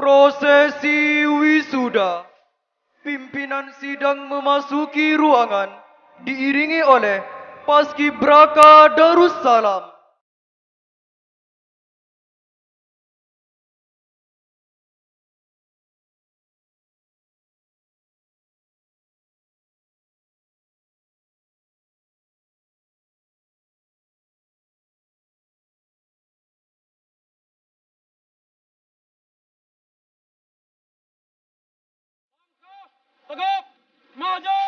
Prosesi wisuda. Pimpinan sidang memasuki ruangan diiringi oleh Paskibraka Darussalam. Tegap, maju.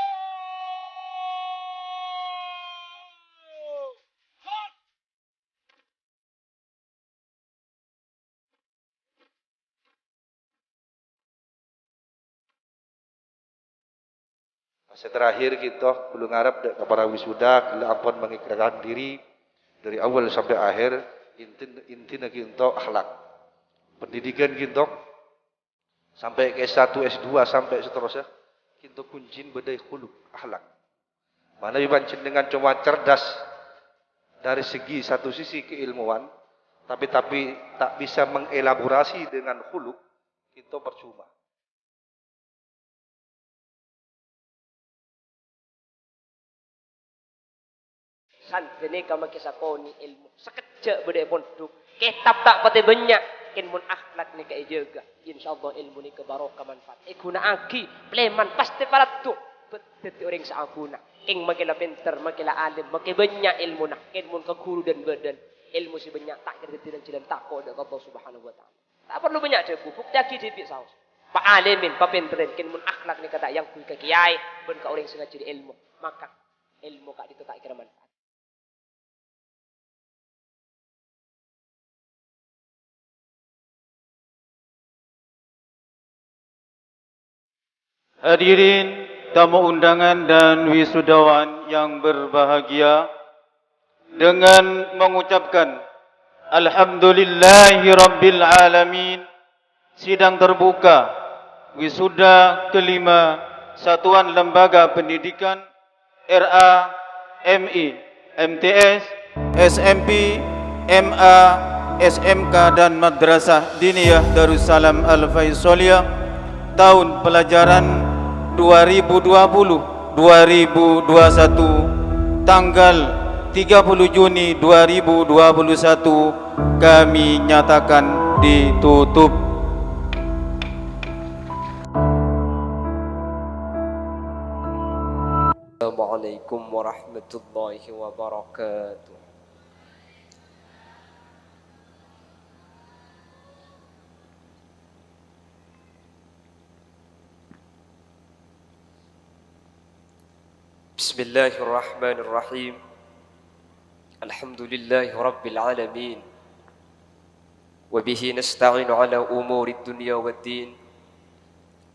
Masa terakhir kita belum ngarap kepada wisuda, kalau ampun mengikrarkan diri dari awal sampai akhir, intinya kita akhlak. Pendidikan kita sampai ke S1, S2 sampai seterusnya, kita kuncin bedai khuluk, akhlak. Mana dibancin dengan cuma cerdas dari segi satu sisi keilmuan, tapi tak bisa mengelaborasi dengan khuluk, kita percuma. Santri ni kama kisakoni ilmu sekejap berdek pondok kitab tak pati banyak ilmu akhlak ni kai jaga insyaallah ilmu ni kebarokah manfaat guna aki pleman pasti para tu betul orang saaguna king makila pinter makila alim makin banyak ilmu nak ilmu ke guru dan badan ilmu si banyak tak kira tidak jalan takut dekat Allah Subhanahu wa taala tak perlu banyak debu buk jaki dipik saus pak alimin pak pinterin ilmu akhlak ni kata yang kui ke kiai ben ka orang sengaja di ilmu maka ilmu kak itu tak kira manfaat. Hadirin tamu undangan dan wisudawan yang berbahagia, dengan mengucapkan Alhamdulillahi Rabbil Alamin, sidang terbuka wisuda kelima Satuan Lembaga Pendidikan RA, MI, MTS, SMP, MA, SMK dan Madrasah Diniyah Darussalam Al-Faisaliyah tahun pelajaran 2020-2021 tanggal 30 Juni 2021 kami nyatakan ditutup. Assalamualaikum warahmatullahi wabarakatuh. Bismillahirrahmanirrahim. Alhamdulillahi rabbil alamin. Wa bihi nasta'inu ala umuri dunya waddin.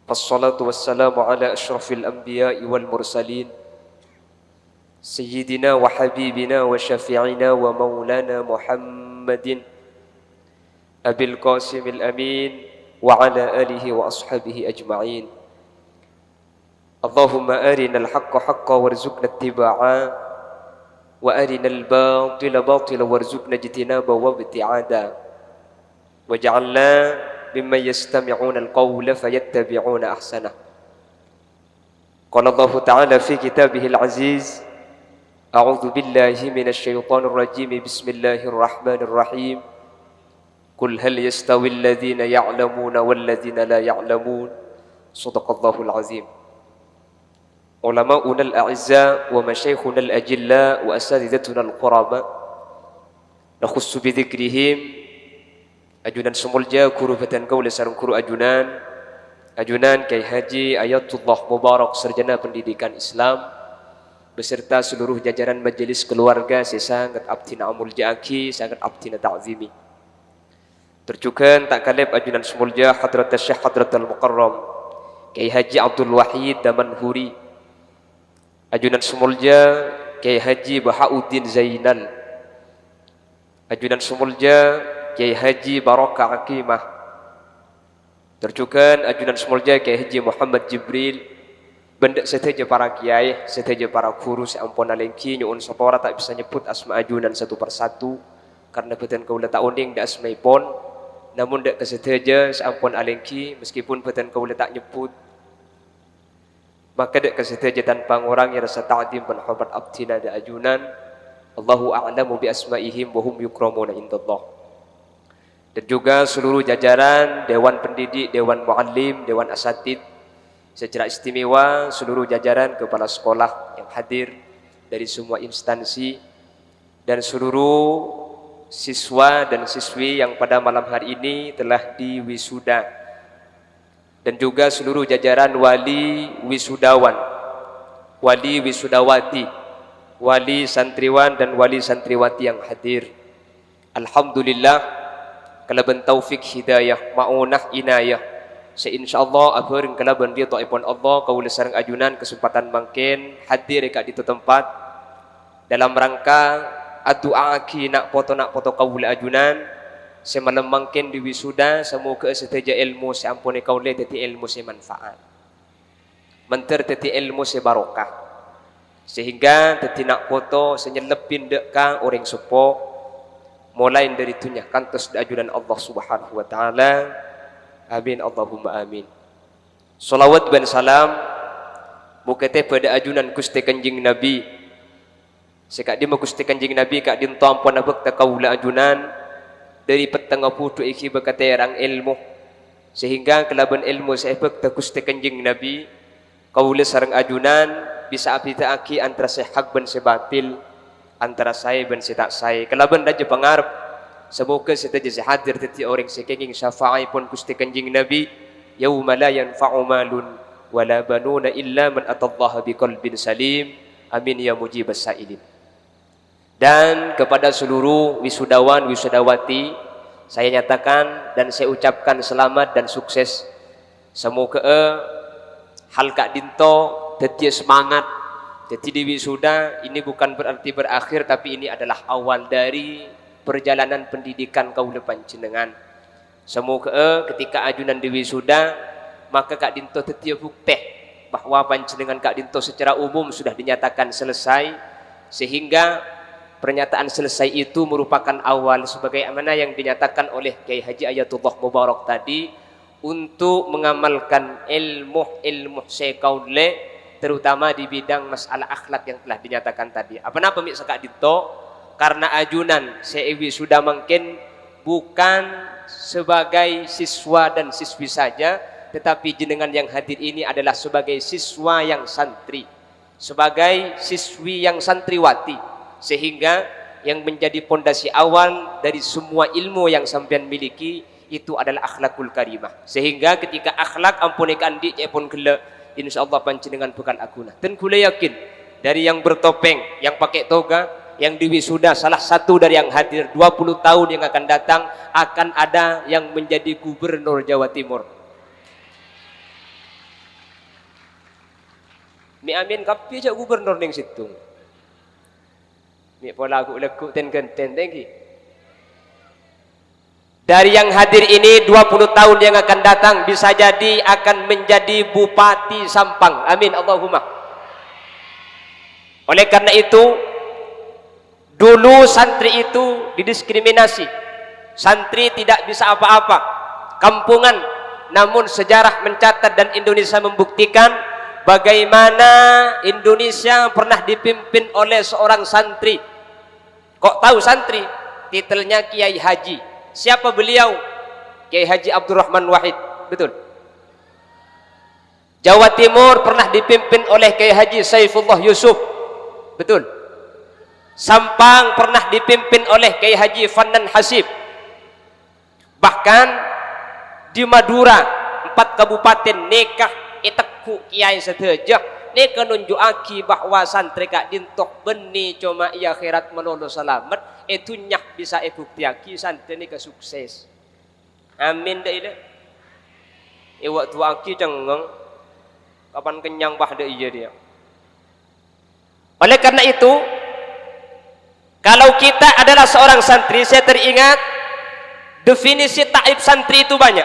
Wassalatu wassalamu ala asyrafil anbiya'i wal mursalin. Sayyidina wa habibina wa syafi'ina wa maulana Muhammadin Abil Qasimil Amin wa ala alihi wa ashabihi ajma'in. Allahumma arina al-haqqa haqqa warzuqna ittiba'a wa arina al-batila batila warzuqna ijtinaba wa ibti'ada waj'alna mimman yastami'una al-qawla fayattabi'una ahsanah. Qala Allah Ta'ala fi kitabih al-aziz A'udzu billahi minasy syaithanir rajim. Bismillahirrahmanirrahim. Qul hal yastawil ladzina ya'lamuna wal ladzina la ya'lamun. Shadaqallahul azim. Ulama'una al-a'izza wa masyayikhuna al-ajilla wa asatidzatuna al-quraba nakhussu bi dzikrihim ajunan semulja guru batan kaula sareng guru ajunan Kyai Haji Ayatullah Mubarak sarjana pendidikan Islam beserta seluruh jajaran majelis keluarga saya sangat abdina amulja aki sangat abdina ta'zimi terjukan tak kalib ajunan semulja hadrat Syekh Hadratul Mukarram Kyai Haji Abdul Wahid Damanhuri ajunan semulja Kyai Haji Bahauddin Zainal, ajunan semulja Kyai Haji Barakah Akimah, terjukan ajunan semulja Kyai Haji Muhammad Jibril, benda seteja para kiai, seteja para guru seampun alengki nyuun sapora tak bisa nyebut asma ajunan satu persatu karena beten kaula tak unding da asmaipun namun dak keseteja seampun alengki meskipun peten kau letak nyebut maka dak keseteja tanpa ngurangi rasa ta'zim dan hormat abtina da ajunan. Allahu a'lamu bi asma'ihim wa hum yukramuna indallah. Dan juga seluruh jajaran dewan pendidik, dewan muallim, dewan asatid secara istimewa seluruh jajaran kepala sekolah yang hadir dari semua instansi dan seluruh siswa dan siswi yang pada malam hari ini telah diwisuda dan juga seluruh jajaran wali wisudawan, wali wisudawati, wali santriwan dan wali santriwati yang hadir. Alhamdulillah kalaban taufik hidayah maunah inayah seinsyaallah akhir kalaban ridha ipun Allah kaula sareng ajunan kesempatan mangkin hadir dekat di tempat dalam rangka adu'aki nak foto kaula ajunan semalam mangkin di wisuda semoga seteja ilmu seampuni kaula teti ilmu semanfaat menter teti ilmu sebarokah sehingga teti nak foto senyelepin deka orang sepo mulai dari tunya kantos ajunan Allah Subhanahu wa taala. Amin Allahumma amin. Salawat dan salam mukete pada ajunan Gusti Kanjeng Nabi. Sekak di Gusti Kanjeng Nabi kak dinto ampun abek kaula ajunan dari petengah putu iki bekaterang ilmu sehingga kelaban ilmu sebek ta Gusti Kanjeng Nabi kaula sareng ajunan bisa apitaaki antara sehak ben sebatil antara saya ben setak saya kelaban raja pangarep semoga seteja hadir teti orang sekenging syafa'i pun Gusti Kanjeng Nabi yauma la yanfa'u malun wala banuna illa man atallaha biqalbin salim. Amin ya mujibas sa'ilin. Dan kepada seluruh wisudawan, wisudawati, saya nyatakan dan saya ucapkan selamat dan sukses. Semoga hal kak dinto tetia semangat. Jadi di wisuda ini bukan berarti berakhir, tapi ini adalah awal dari perjalanan pendidikan kaula panjenengan. Semoga ketika ajunan di wisuda, maka kak dinto tetia bukti bahwa panjenengan kak dinto secara umum sudah dinyatakan selesai, sehingga pernyataan selesai itu merupakan awal sebagaimana yang dinyatakan oleh Kiai Haji Ayatullah Mubarak tadi untuk mengamalkan ilmu sekaule terutama di bidang masalah akhlak yang telah dinyatakan tadi. Apa napa mik sekak dito? Karena ajunan seewi sudah mungkin bukan sebagai siswa dan siswi saja, tetapi jenengan yang hadir ini adalah sebagai siswa yang santri, sebagai siswi yang santriwati. Sehingga yang menjadi pondasi awal dari semua ilmu yang sampean miliki itu adalah akhlakul karimah. Sehingga ketika akhlak ampunikan di pun gele, insyaallah panjenengan bukan aguna. Dan kula yakin dari yang bertopeng, yang pakai toga, yang diwisuda salah satu dari yang hadir 20 tahun yang akan datang akan ada yang menjadi gubernur Jawa Timur. Mi amin kapi aja gubernur ning situ. Ni pola lagu ten tengki. Dari yang hadir ini 20 tahun yang akan datang bisa jadi akan menjadi bupati Sampang. Amin Allahumma. Oleh karena itu dulu santri itu didiskriminasi. Santri tidak bisa apa-apa. Kampungan. Namun sejarah mencatat dan Indonesia membuktikan bagaimana Indonesia pernah dipimpin oleh seorang santri. Kok tahu santri? Titelnya Kiai Haji. Siapa beliau? Kiai Haji Abdurrahman Wahid. Betul. Jawa Timur pernah dipimpin oleh Kiai Haji Saifullah Yusuf. Betul. Sampang pernah dipimpin oleh Kiai Haji Fanan Hasib. Bahkan di Madura 4 kabupaten nikah itekku kiai seteja neka nunjuaki bahwa santri kak dintok beni cuma ia akhirat melolo selamat itu nyak bisa buktiaki santri neka sukses. Amin dah ide. Waktu aki cengeng kapan kenyang bah dah iya dia. Oleh karena itu kalau kita adalah seorang santri, saya teringat definisi taib santri itu banyak.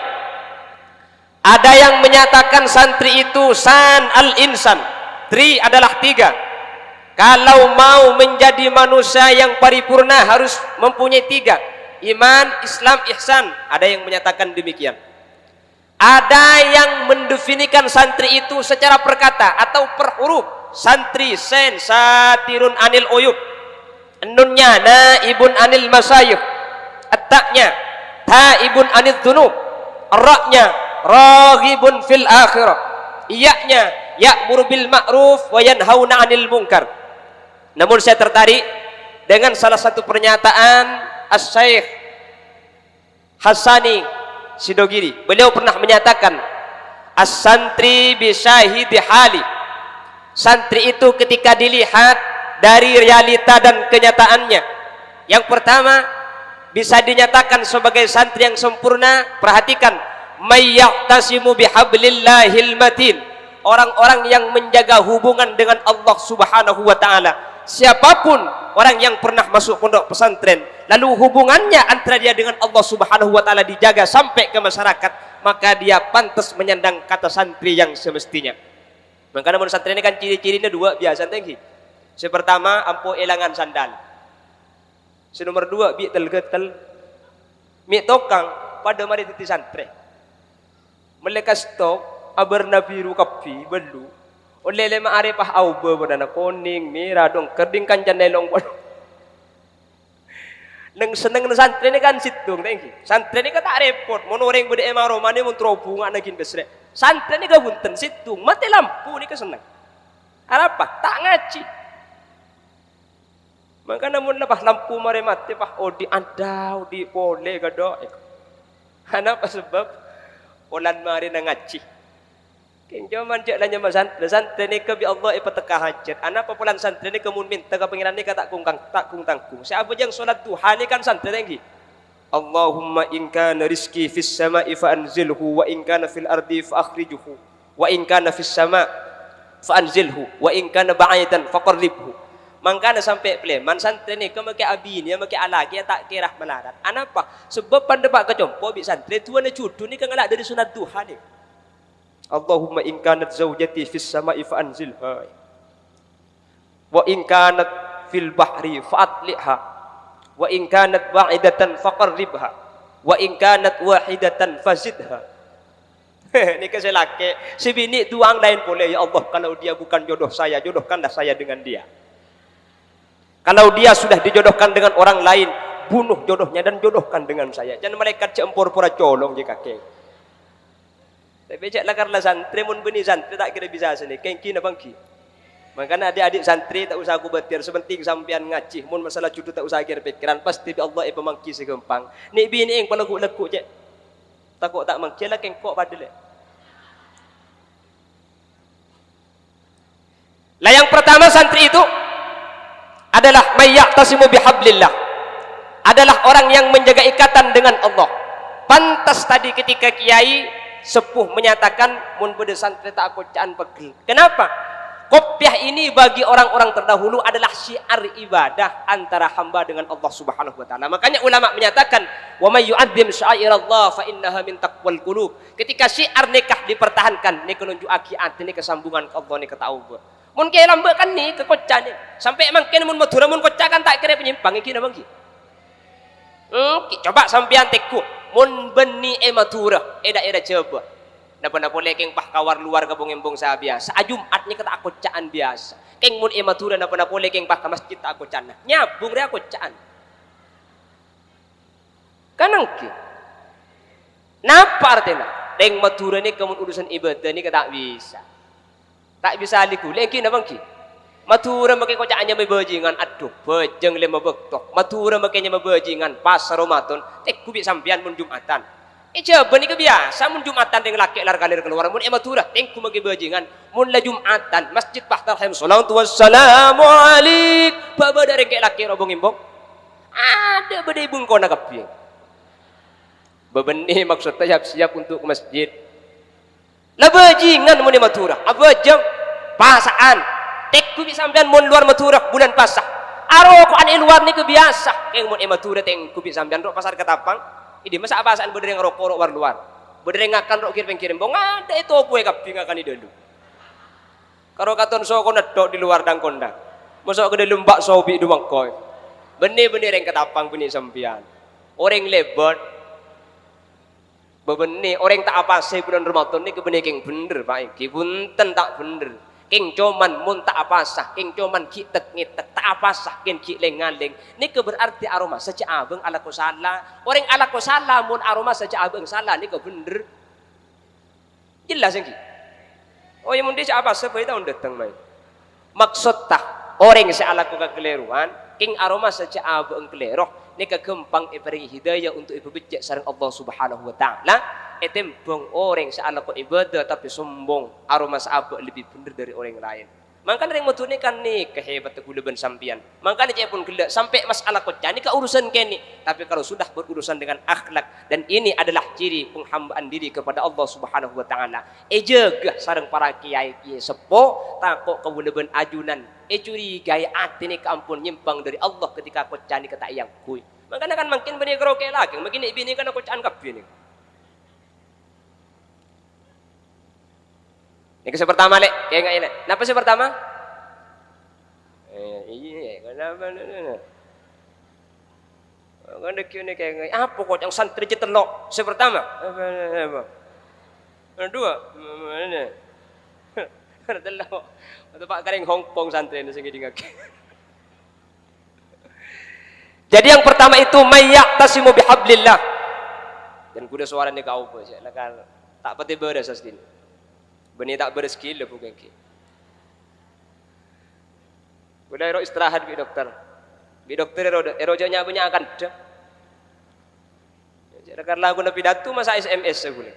Ada yang menyatakan santri itu san al-insan. Tri adalah 3. Kalau mau menjadi manusia yang paripurna harus mempunyai 3. iman, Islam, ihsan. Ada yang menyatakan demikian. Ada yang mendefinikan santri itu secara perkata atau per huruf. Santri sen satirun anil uyub. Nunnya naibun anil masayib. At-ta'nya taibun anil dzunub. Ra-nya raghibun fil akhirah. Iya-nya ya'muru bil ma'ruf wa yanhauna 'anil munkar. Namun saya tertarik dengan salah satu pernyataan Asy-Syaikh Hasani Sidogiri. Beliau pernah menyatakan, as-santri bisyahidi hali. Santri itu ketika dilihat dari realita dan kenyataannya. Yang pertama, bisa dinyatakan sebagai santri yang sempurna. Perhatikan, mayya'tasimu bihablillahil matin. Orang-orang yang menjaga hubungan dengan Allah Subhanahu wa taala. Siapapun orang yang pernah masuk pondok pesantren, lalu hubungannya antara dia dengan Allah Subhanahu wa taala dijaga sampai ke masyarakat, maka dia pantas menyandang kata santri yang semestinya. Maka namun santri ini kan ciri-cirinya dua biasa tinggi. Si pertama, ampo elangan sandal. Si nomor dua, bi telgetel. Mi tokang pada mari titi santri. Mereka stok abarna biru kapi belu. Oleh lema arepah auba badana kuning, merah dong, kerding kan janelong. Neng seneng santri ini kan situng tengki. Santri ini kan tak repot, mun orang bede emang romane mun trobungan nagin besre. Santri ini gabunten situng, mati lampu ni keseneng. Arapa? Tak ngaji. Maka namun napah lampu mare mati pah odi andau di pole gado. Kenapa sebab polan mari na ngaji. King jaman jak lanya santri ni ke bi Allah ipatekah hajat. Ana papulan santri ni kemun minta ka pangeran ni ka tak kung tangkung. Siapa yang solat duha ni kan santri tinggi. Allahumma in kana rizqi fis sama'i fa anzilhu wa in kana fil ardi fa akhrijhu wa in kana fis sama' fa anzilhu wa in kana ba'idan fa qarribhu. Mangkana sampai pleman santri ni ke make abi ni make alagi tak kirah melarat. Anapa? Sebab pandepak kecompo bi santri tuan cudu ni kan ngalak dari sunat duha ni. Allahumma in kanat zawjati fis sama'i fa anzilha wa in kanat fil bahri fa atliha wa in kanat ba'idatan faqarribha wa in kanat wahidatan fazidha. Ni ke selake si bini tuang lain boleh, ya Allah, kalau dia bukan jodoh saya, jodohkanlah saya dengan dia. Kalau dia sudah dijodohkan dengan orang lain, bunuh jodohnya dan jodohkan dengan saya. Jangan malaikat cempur pura colong je kakek. Tapi cak lakarlah santri mun beni santri tak kira bisa sini. Kengki na bangki. Makanya adik-adik santri tak usah aku batir, sepenting sampean ngaji. Mun masalah cudu tak usah kira pikiran, pasti Allah pemangki segempang. Ni bini eng pelekuk-lekuk cak. Takut tak mangki lah kengkok padel. Lah yang pertama santri itu adalah mayya'tasimu bihablillah. Adalah orang yang menjaga ikatan dengan Allah. Pantas tadi ketika kiai sepuh menyatakan mun bede santri tak kocaan pegel. Kenapa? Kopiah ini bagi orang-orang terdahulu adalah syiar ibadah antara hamba dengan Allah Subhanahu wa taala. Makanya ulama menyatakan wa may yu'azzim sya'irallah fa innaha min taqwal qulub. Ketika syiar nikah dipertahankan, ni kenunjuk akiat ni kesambungan Allah ni ketauba. Mun kiai lambe kan ni kekocan ni. Sampai mangkin mun madura mun kocak kan tak kira penyimpang iki na bangki. Coba sampean teku mun beni madura daerah coba. Napa boleh keng pah kawar luar kabung embong sa biasa. Jumat ni kata kocaan biasa. Keng mun madura napa boleh keng pah ka masjid tak kocaan. Nyabung rea kocaan. Kanang ki. Napa artinya? Deng madura ni kemun urusan ibadah ni kata bisa. Tak bisa liku lagi na bangki. Matura makai kocaannya mebajingan, aduh bejeng lima bektok. Matura makainya mebajingan pasar Ramadan. Kubi sampian mun Jumatan. Coba ni kebiasa mun Jumatan dengan laki lar kalir keluar mun matura ku makai bajingan. Mun la Jumatan masjid Bahtarham sallallahu wassalamu alaik. Baba dari ke laki robong imbong. Ada bade ibung kona kapi. Bebenih maksudnya siap untuk ke masjid. Lah bajingan mun matura. Abajang pasaan. Tek ku bisa sampean mun luar matura bulan pasah. Aro ko ane luar ni kebiasa. Keng mun matura teng ku bisa sampean ro pasar Ketapang. Idi masa pasaan bedereng rokok ro war luar. Bedereng akan ro kirim-kirim bong ada itu opo kapi ngakan dulu. Karo katon so ko nedok di luar dang kondang. Mosok ke dalam bakso bi dumangkoy. Benih-benih reng Ketapang benih sampean. Orang lebat bebenih orang tak apa sih bulan Ramadan ni kebenih king bener Pak iki punten tak bener. King cuman mun tak apa sah, king cuman ki tek ngitek tak apa sah, king ki lengaling. Ni ke berarti aroma sejak abeng ala ko salah. Orang ala ko salah mun aroma sejak abeng salah ni ke bener. Jelas yang ki. Oh yang mun dia apa sah bae tahun datang mai. Maksud tah orang si ala ko kekeliruan, king aroma sejak abeng keleroh ni kegempang iberi hidayah untuk ibu becek sareng Allah Subhanahu wa taala. Etembong orang seala ko ibadah tapi sombong aroma saabak lebih benar dari orang lain. Makanya yang mutune kan nih kehebat tegulaban sampian. Makanya dia pun gelak sampai masalah kocah ini ke urusan kini. Tapi kalau sudah berurusan dengan akhlak dan ini adalah ciri penghambaan diri kepada Allah Subhanahu wa taala. Jaga sareng para kiai kiai sepo takok kewulaban ajunan. Curiga ati ni kampun nyimpang dari Allah ketika kocah ni kata yang kui. Makanya kan makin bani keroke lagi, makin ibini kan kocahan kabeh ni. Ini kisah pertama lek, kayak enggak ini. Kenapa sih pertama? Iya, kenapa? Kan dekio ni kayak enggak. Apa kok yang santri je telok? Kisah pertama. Apa? Kedua, mana? Telok. Atau Pak Karing Hongkong santri ini sing ngak. Jadi yang pertama itu mayyaqtasimu bihablillah. Dan kuda suara ni kau apa sih? Lakal tak pati beres asdin. Benih tak berskill lah bukan ki. Udah ero istirahat bi dokter. Bi dokter erojanya banyak akan dah. Jadi kalau aku nak pidato masa SMS aku ni.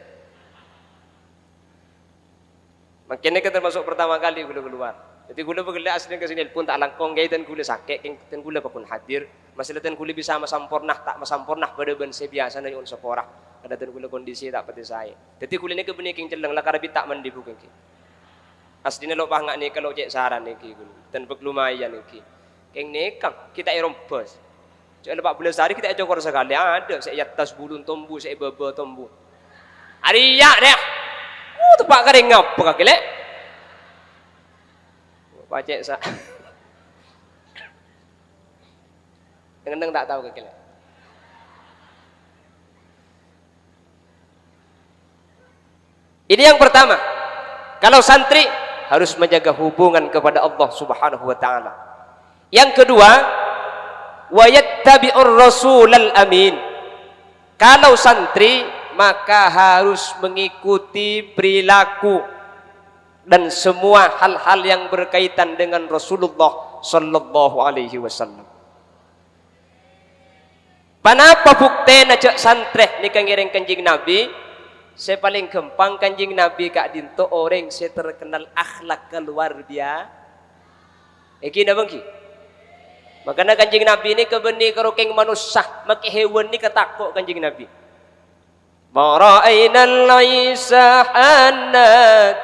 Makanya kita termasuk pertama kali gula keluar. Jadi gula bergerak asli ke sini pun tak langkong gay dan gula sakit, dan gula pun hadir. Masalah dan gula bisa masampurnah tak masampurnah pada ben biasa dari unsur porah. Ada dan gula kondisi tak pati saya. Jadi gula ni kebenih king celeng lah karabi tak mandi bukan ki. Aslinya lo pahang ni kalau cek saran ni ki gula. Dan berlumayan ni ki. King nekang kita erompos. Cek lepas bulan sehari kita cokor sekali ada. Saya atas bulun tombu, saya beba tombu. Ariyak deh. Tempat kering ngapa kaki lek? Pacek sa. Ngendeng tak tahu kaki lek. Ini yang pertama. Kalau santri harus menjaga hubungan kepada Allah Subhanahu wa taala. Yang kedua, wa yattabi'ur rasulal amin. Kalau santri maka harus mengikuti perilaku dan semua hal-hal yang berkaitan dengan Rasulullah sallallahu alaihi wasallam. Panapa bukti najak santreh ni kangiring kanjing Nabi? Saya paling gampang kanjing Nabi kak dinto orang saya terkenal akhlak luar biasa. Iki na bangki. Makanya kanjing Nabi ni kebeni kerokeng manusia, maki hewan ni ketakok kanjing Nabi. Mara'ayna al-Isa hanat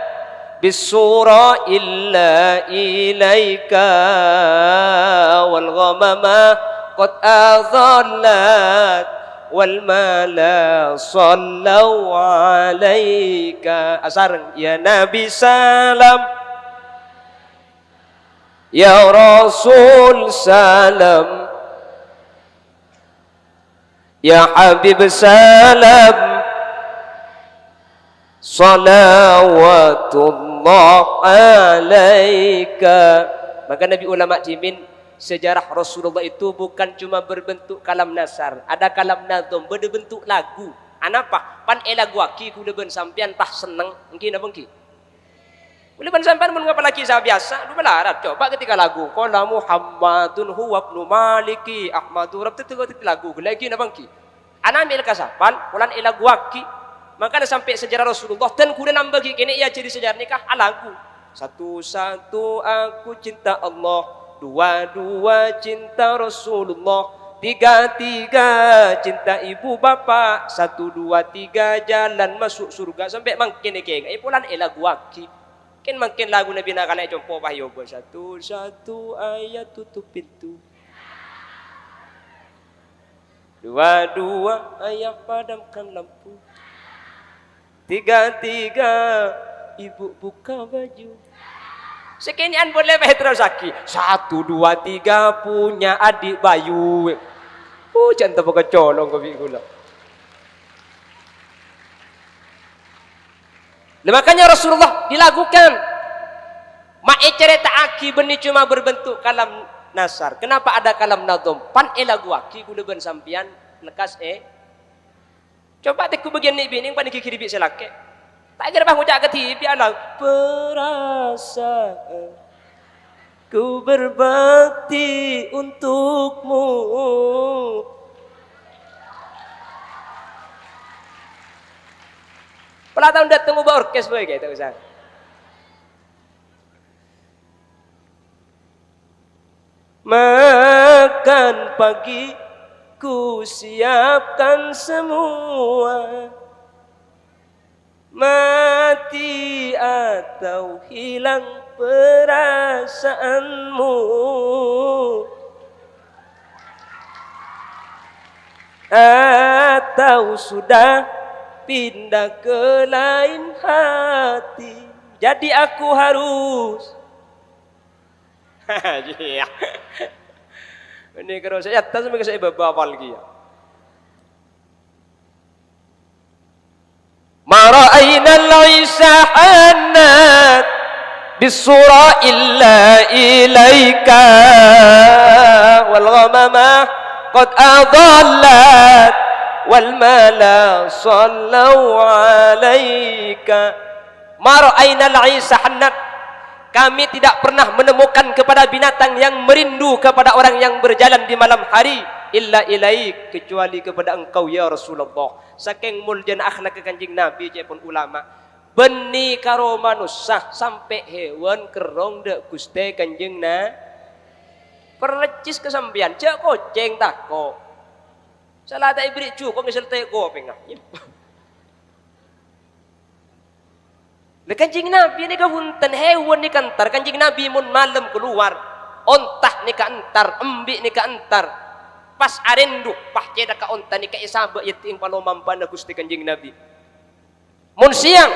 bisura illa ilaika wal ghamama qad adhallat wal mala sallu alaika. Asar ya Nabi salam, ya Rasul salam, ya Habib salam, salawatullah alaika. Maka Nabi ulama jimin sejarah Rasulullah itu bukan cuma berbentuk kalam nasar, ada kalam nazom berbentuk lagu. Anapa? Pan lagu aki kuda ben sampean tah seneng engki napa engki? Kuda ben sampean mun ngapa lagi sa biasa, lu melarat coba ketika lagu qala Muhammadun huwa ibnu Maliki Ahmadu Rabb itu lagu lagi napa engki? Ana ambil kasapan ulan lagu aki. Maka ada sampai sejarah Rasulullah dan kuda nambah kini ia jadi sejarah nikah lagu. Satu-satu aku cinta Allah, dua-dua cinta Rasulullah, tiga-tiga cinta ibu bapa, satu dua tiga jalan masuk surga sampai makin keng. Pulan lagu aki. Ken makin lagu Nabi nak naik jompo pahyo satu-satu ayat tutup pintu. Dua-dua ayat padamkan lampu. Tiga-tiga ibu buka baju. Sekinian boleh terus lagi. Satu, dua, tiga punya adik Bayu. Jangan pakai colong kopi gula. Makanya Rasulullah dilakukan. Mae cerita aki benih cuma berbentuk kalam nasar. Kenapa ada kalam nadom? Pan lagu aki gula ben sampian lekas Coba teku bagian ni bining pan kiri bi selake. Tak kira bah ngucap ke TV Allah. Perasaan ku berbakti untukmu. Pernah tahun datang ubah orkes boy kayak tak usah. Makan pagi ku siapkan semua. Mati atau hilang perasaanmu. Atau sudah pindah ke lain hati. Jadi aku harus ini kalau saya atas sampai saya babal lagi ya. Mara'ayna al-Isa hannat bisura illa ilaika wal ghamama qad adallat wal mala sallu alaika. Mara'ayna al-Isa hannat, kami tidak pernah menemukan kepada binatang yang merindu kepada orang yang berjalan di malam hari illa ilaik, kecuali kepada engkau ya Rasulullah. Saking mulia akhlak Kanjeng Nabi pun ulama beni karo manusia sampai hewan kerong dek Gusti Kanjeng na perlecis kesampian cek koceng tako salah tak ibrik cu kok ngisel teko pengah le Kanjeng Nabi ni kabunten hewan ni kantar Kanjeng Nabi mun malam keluar ontah ni ka antar embik ni ka antar pas arendu pah ceda ka onta ni ka isaba yating palomampan na Gusti Kanjeng Nabi mun siang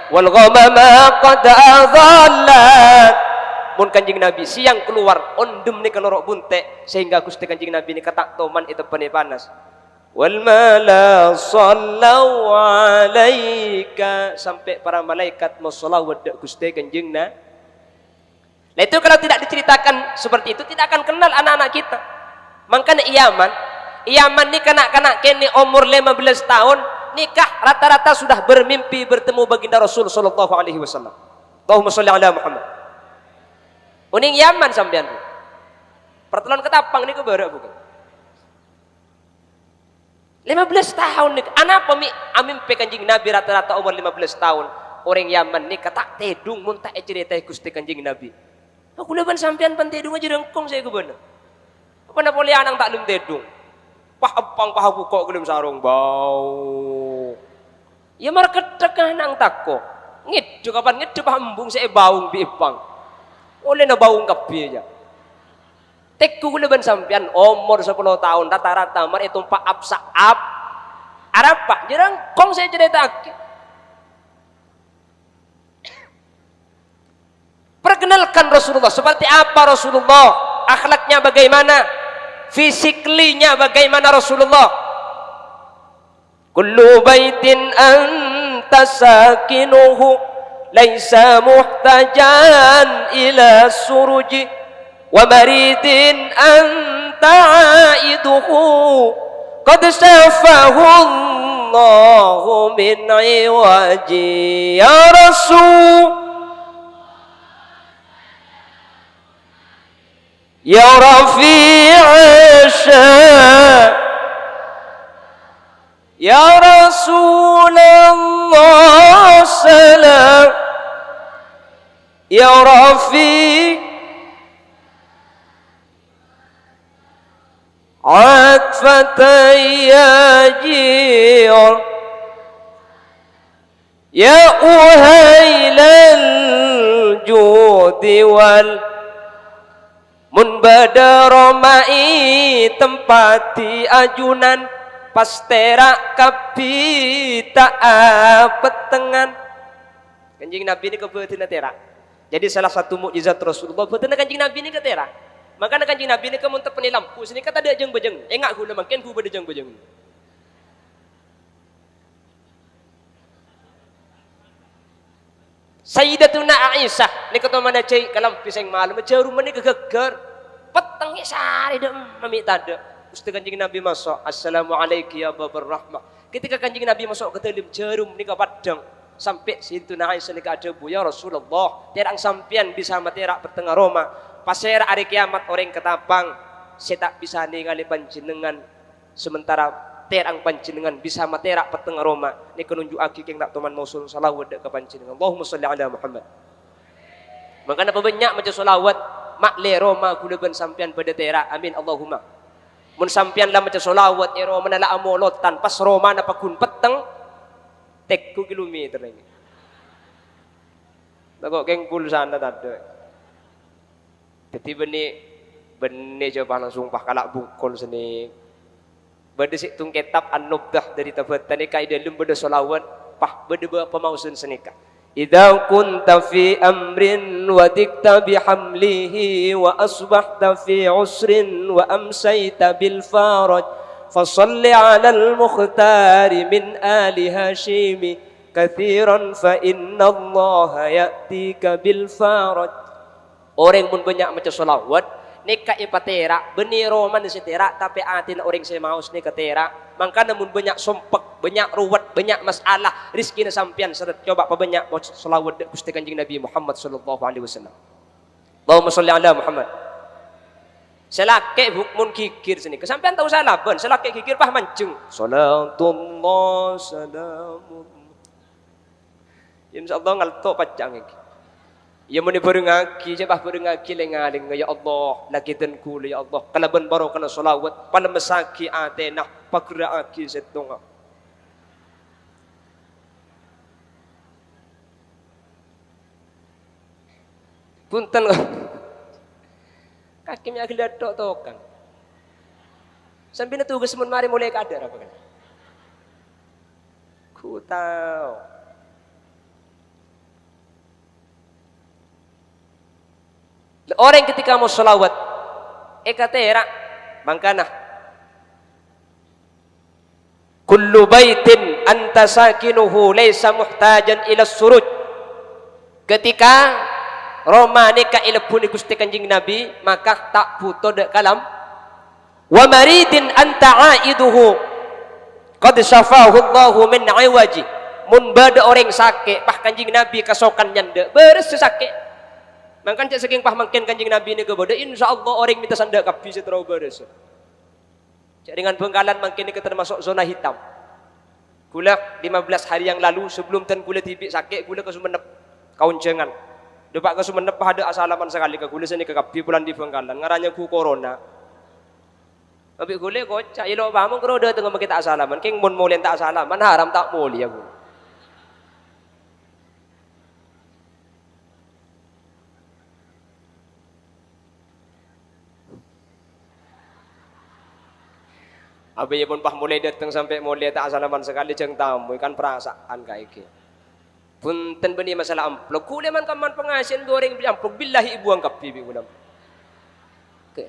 wal ghamama qad adallat mun Kanjeng Nabi siang keluar ondem ni kalorok bunte sehingga Gusti Kanjeng Nabi ni katak toman itu pane panas wal mala sallu alaika sampai para malaikat mau sholawat dak Gusti Kanjeng na. Nah itu kalau tidak diceritakan seperti itu tidak akan kenal anak-anak kita. Makanya Yaman ni kanak-kanak kini umur 15 tahun nikah rata-rata sudah bermimpi bertemu baginda Rasul sallallahu alaihi wasallam. Allahumma sholli ala Muhammad. Uning Yaman sampean. Pertelan ketapang ni kebarak bukan. 15 tahun ni anak pemi amimpi Kanjeng Nabi rata-rata umur 15 tahun. Orang Yaman ni kata tedung mun tak cerita Gusti Kanjeng Nabi. Aku leban sampean pan tedung aja rengkong saya kebenar. Apa boleh anak tak lem tedung? Pah empang pah aku kok gelem sarung bau. Ya mar ketek nang tako. Ngit juga pan ngit pah embung saya baung bi empang. Oleh na baung kapi aja. Tekku leban sampean umur 10 tahun rata-rata mar itu pak apsaap. Arab pak jerang kong saya cerita. Perkenalkan Rasulullah seperti apa Rasulullah, akhlaknya bagaimana, fisiklinya bagaimana Rasulullah. Kullu baitin anta sakinuhu laisa muhtajan ila suruji wa maridin anta aiduhu qad safahu Allahu min iwaji ya Rasul. Ya Rafi'asha Ya Rasulullah salam Ya Rafi' Atfatan ya jir Ya uhailal judi wal mun badara mai tempati ajunan pastera kapita petengan. Kanjeng Nabi ini kebetulan tera. Jadi salah satu mukjizat Rasulullah betul Kanjeng Nabi ini ketera. Maka nak kanjing Nabi ni kamu terpeni lampu sini kata ada jeng bejeng. Engak guna makin ku bejeng bejeng. Sayyidatuna Aisyah ni kata mana cai kalam pisang malam jarum ni kegeger petang ni sari dah mami tada. Ustaz kanjing Nabi masuk assalamualaikum ya babar rahmah. Ketika kanjing Nabi masuk ke dalam jarum ni ke padang sampai Sayyidatuna Aisyah ni ada bu ya Rasulullah terang sampian bisa materak pertengah Roma pasir hari kiamat orang ketapang saya tak bisa ningali panjenengan sementara terang panjenengan bisa materak petengah Roma ni kenunjuk aki yang tak teman mausul salawat ke panjenengan Allahumma salli ala Muhammad. Maka apa banyak macam salawat makle Roma kulaban sampian pada terak amin Allahumma. Mun sampian lah macam salawat Roma nala amolotan pas Roma na pakun peteng tekku kilometer ini. Takok kengkul sana tadi. Jadi benih coba langsung pak kalak bungkol sini. Berdesik tung kitab An-Nubdah dari Tabatan ni kaidah dalam berde solawat pah berde pemausun senika. Idza kunta fi amrin wa dikta bihamlihi wa asbahta fi usrin wa amsayta bil faraj fasalli ala al-mukhtar min ali hashim kathiran fa inna Allah ya'tika bil faraj. Orang pun banyak macam solawat nikah ipatera benih roman di setera tapi atin orang saya maus ni ketera maka namun banyak sompek banyak ruwet banyak masalah rizki na sampian seret coba apa banyak selawat Gusti Kanjeng Nabi Muhammad sallallahu alaihi wasallam. Allahumma sholli ala Muhammad. Selake hukmun kikir sini kesampian tahu salah ben selake kikir pah mancung salatullah salamullah insyaallah ngalto pacang iki. Ya muni berengaki je bah berengaki lengaling ya Allah lagi tenku ya Allah kalaban baro kana selawat pala mesaki atena pagraaki setonga. Punten kaki mi agak tok tokan. Sampai na tugas mun mari mulai kadar apa kan? Ku tahu. Orang ketika mau selawat ekatera mangkana kullu baitin anta sakinuhu laysa muhtajan ila suruj. Ketika Roma nikah ilapun Gusti Kanjeng Nabi maka tak butuh dek kalam wa maridin anta aiduhu qad syafahu Allahu min iwaji. Mun bada orang sakit pah Kanjeng Nabi kasokan nyanda beres sakit. Mangkan cak saking pah mangkin Kanjeng Nabi ni kepada insyaallah orang minta sandak kapi seterau beres. Cak dengan Bengkalan mangkin ni termasuk zona hitam. Kula 15 hari yang lalu sebelum ten kula tibik sakit kula ke Sumenep kauncengan. Depak ke Sumenep ada asalaman sekali ke kula sini ke kapi bulan di Bengkalan ngarannya ku corona. Abi kula kocak ilo pamong krodo tengah kita asalaman king mun molen tak asalaman haram tak moli aku. Abi pun pah mulai datang sampai mulai tak asalaman sekali jeng tamu kan perasaan kayak gitu. Punten benih masalah amplop. Kule man kaman pengasih goreng beli amplop billahi ibu angkap bibi ulam. Oke.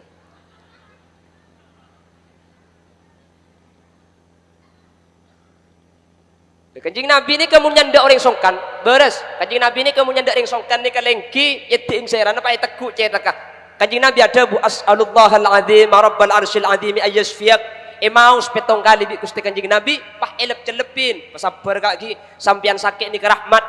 Kanjeng Nabi ni kamu nyanda orang songkan beres. Kanjeng Nabi ni kamu nyanda orang songkan ni kalengki yatim seran apa teku cetaka. Kanjeng Nabi ada bu as'alullahal azim rabbal arsyil azim ayyasfiyak. Emaus petong kali bi Gusti Kanjeng Nabi pah elep celepin pasabar kaki sampian sakit ni ke rahmat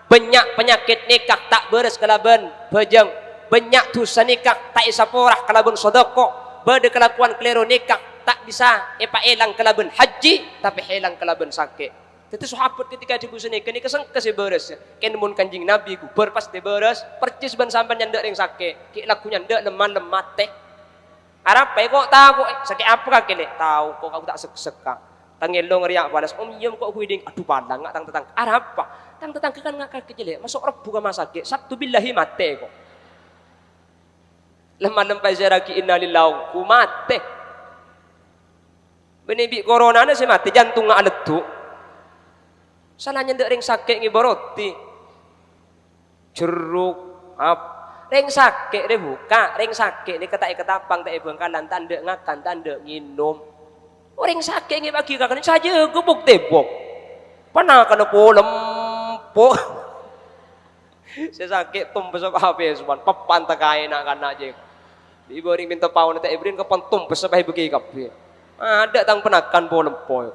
banyak penyakit nikah tak beres kalaban bejeng banyak dosa nikah tak isaporah kalaban sedekah bade kelakuan klero nikah tak bisa epa elang kalaban haji tapi helang kalaban sakit. Jadi sahabat ketika di busane kene kesengkes beres ken mun Kanjeng Nabi ku berpas de beres percis ban sampean nyandak ring sakit ki laku nyandak lemah teh. Arab pe kok tahu kok sakit apa kaki le tahu kok aku tak seka tangelo ngeriak balas yem kok huiding aduh padang ngak tang tetang Arab apa tang tetang kan ngak kaki le masuk rebu ka masake sabtu billahi mate kok lemah lempai zaraki innalillahi ku mate benebi corona na si mate jantung ngak aledu salahnya ndak ring sakit ngiboroti jeruk Reng sakit dia buka, reng sakit dia ketak ketapang tak bengkalan tanda ngakan tanda nginum. Orang sakit ni bagi kakak saja gebuk tebok. Pana kena polempok. Saya sakit tumpes habis ban papan tak kain nak kana je. Di boring minta pau nak ibrin kapan tumpes sampai bagi kape. Ada tang penakan polempok.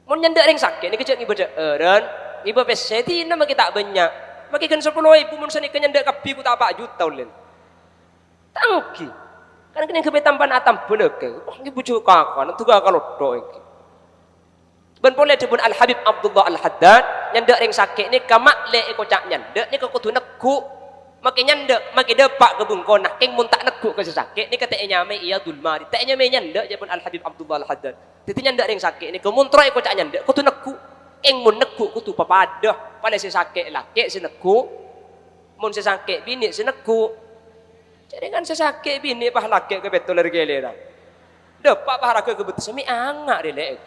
Mun nyanda reng sakit ni kecek ni beda dan iba peseti nama kita banyak. Bagikan 10.000 mun sani kenyandak kapi ku tak 4 juta ulen. Tangki. Kan kena kepe tampan atam beleke. Oh ni bujuk kakak tu gak kalau tok iki. Ben boleh dibun Al Habib Abdullah Al Haddad nyandak ring sakit ni kamak le kocak nyandak ni kudu neku. Makin nyandak makin depak ke bungkonah keng mun tak neku ke sakit ni kata nyame iya dulmari. Tak nyame nyandak jebun Al Habib Abdullah Al Haddad. Titi nyandak ring sakit ni kemun troy kocak nyandak kudu neku. Eng mun neku kutu papadah pada si sakit laki si neku mun si sakit bini si neku jadi kan si sakit bini pah laki ke betul lagi lera depak pah laki ke betul semi angak dia lek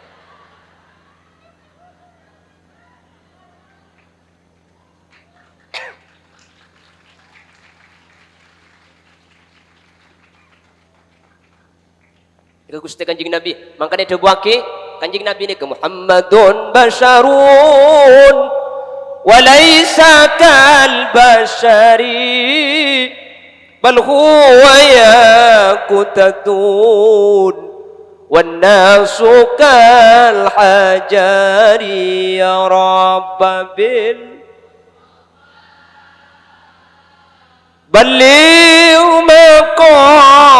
itu Gusti Kanjeng Nabi makanya dibuaki Kanjeng Nabi ni ke Muhammadun basyarun wa laisa kal basyari bal huwa yaqutatun wan nasu kal hajari ya rabbil balligh maqasidana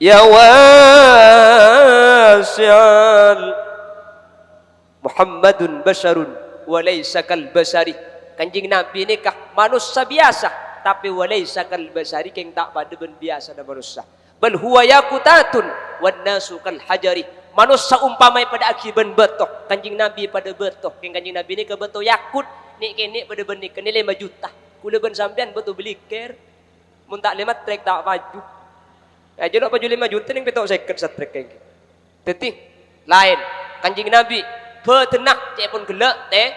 ya wasi'al Muhammadun basyarun wa laysa kal basari. Kanjeng Nabi ni kah manusia biasa tapi wa laysa kal basari keng tak pada ben biasa dan manusia. Bal huwa yaqutatun wan nasu kal hajari. Manusia umpamai pada akhir ben betoh. Kanjeng Nabi pada betoh. Keng Kanjeng Nabi ni ke betoh yakut ni kene pada ben ni kene 5 juta. Kula ben sampean betul beli ker mun tak 5 trek tak maju. Aja nak baju 5 juta ning petok seket satrek kayak gitu. Teti lain Kanjeng Nabi petenak cek pun gelak teh.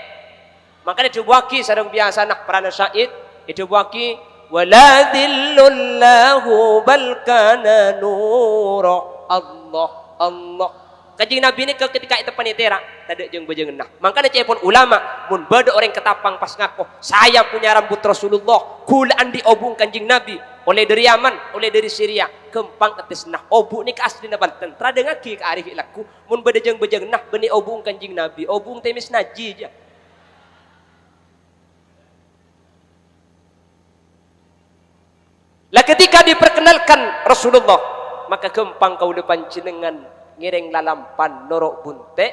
Makanya dibuaki sareng biasa nak perana syair dibuaki wala dhillullahu bal kana nura Allah Allah. Kanjeng Nabi ni ketika itu panitera tak ada jeung bejeng nah. Makanya cek pun ulama mun bade orang ketapang pas ngaku saya punya rambut Rasulullah kulaan diobung Kanjeng Nabi oleh dari Yaman, oleh dari Syria, kempang atas nah obuk ni ke asli na Banten. Trada ngaki ke arif ilaku, mun bedejeng-bejeng nah beni obung Kanjeng Nabi, obung temis naji je. Lah ketika diperkenalkan Rasulullah, maka kempang kau depan jenengan ngiring lalampan norok bunte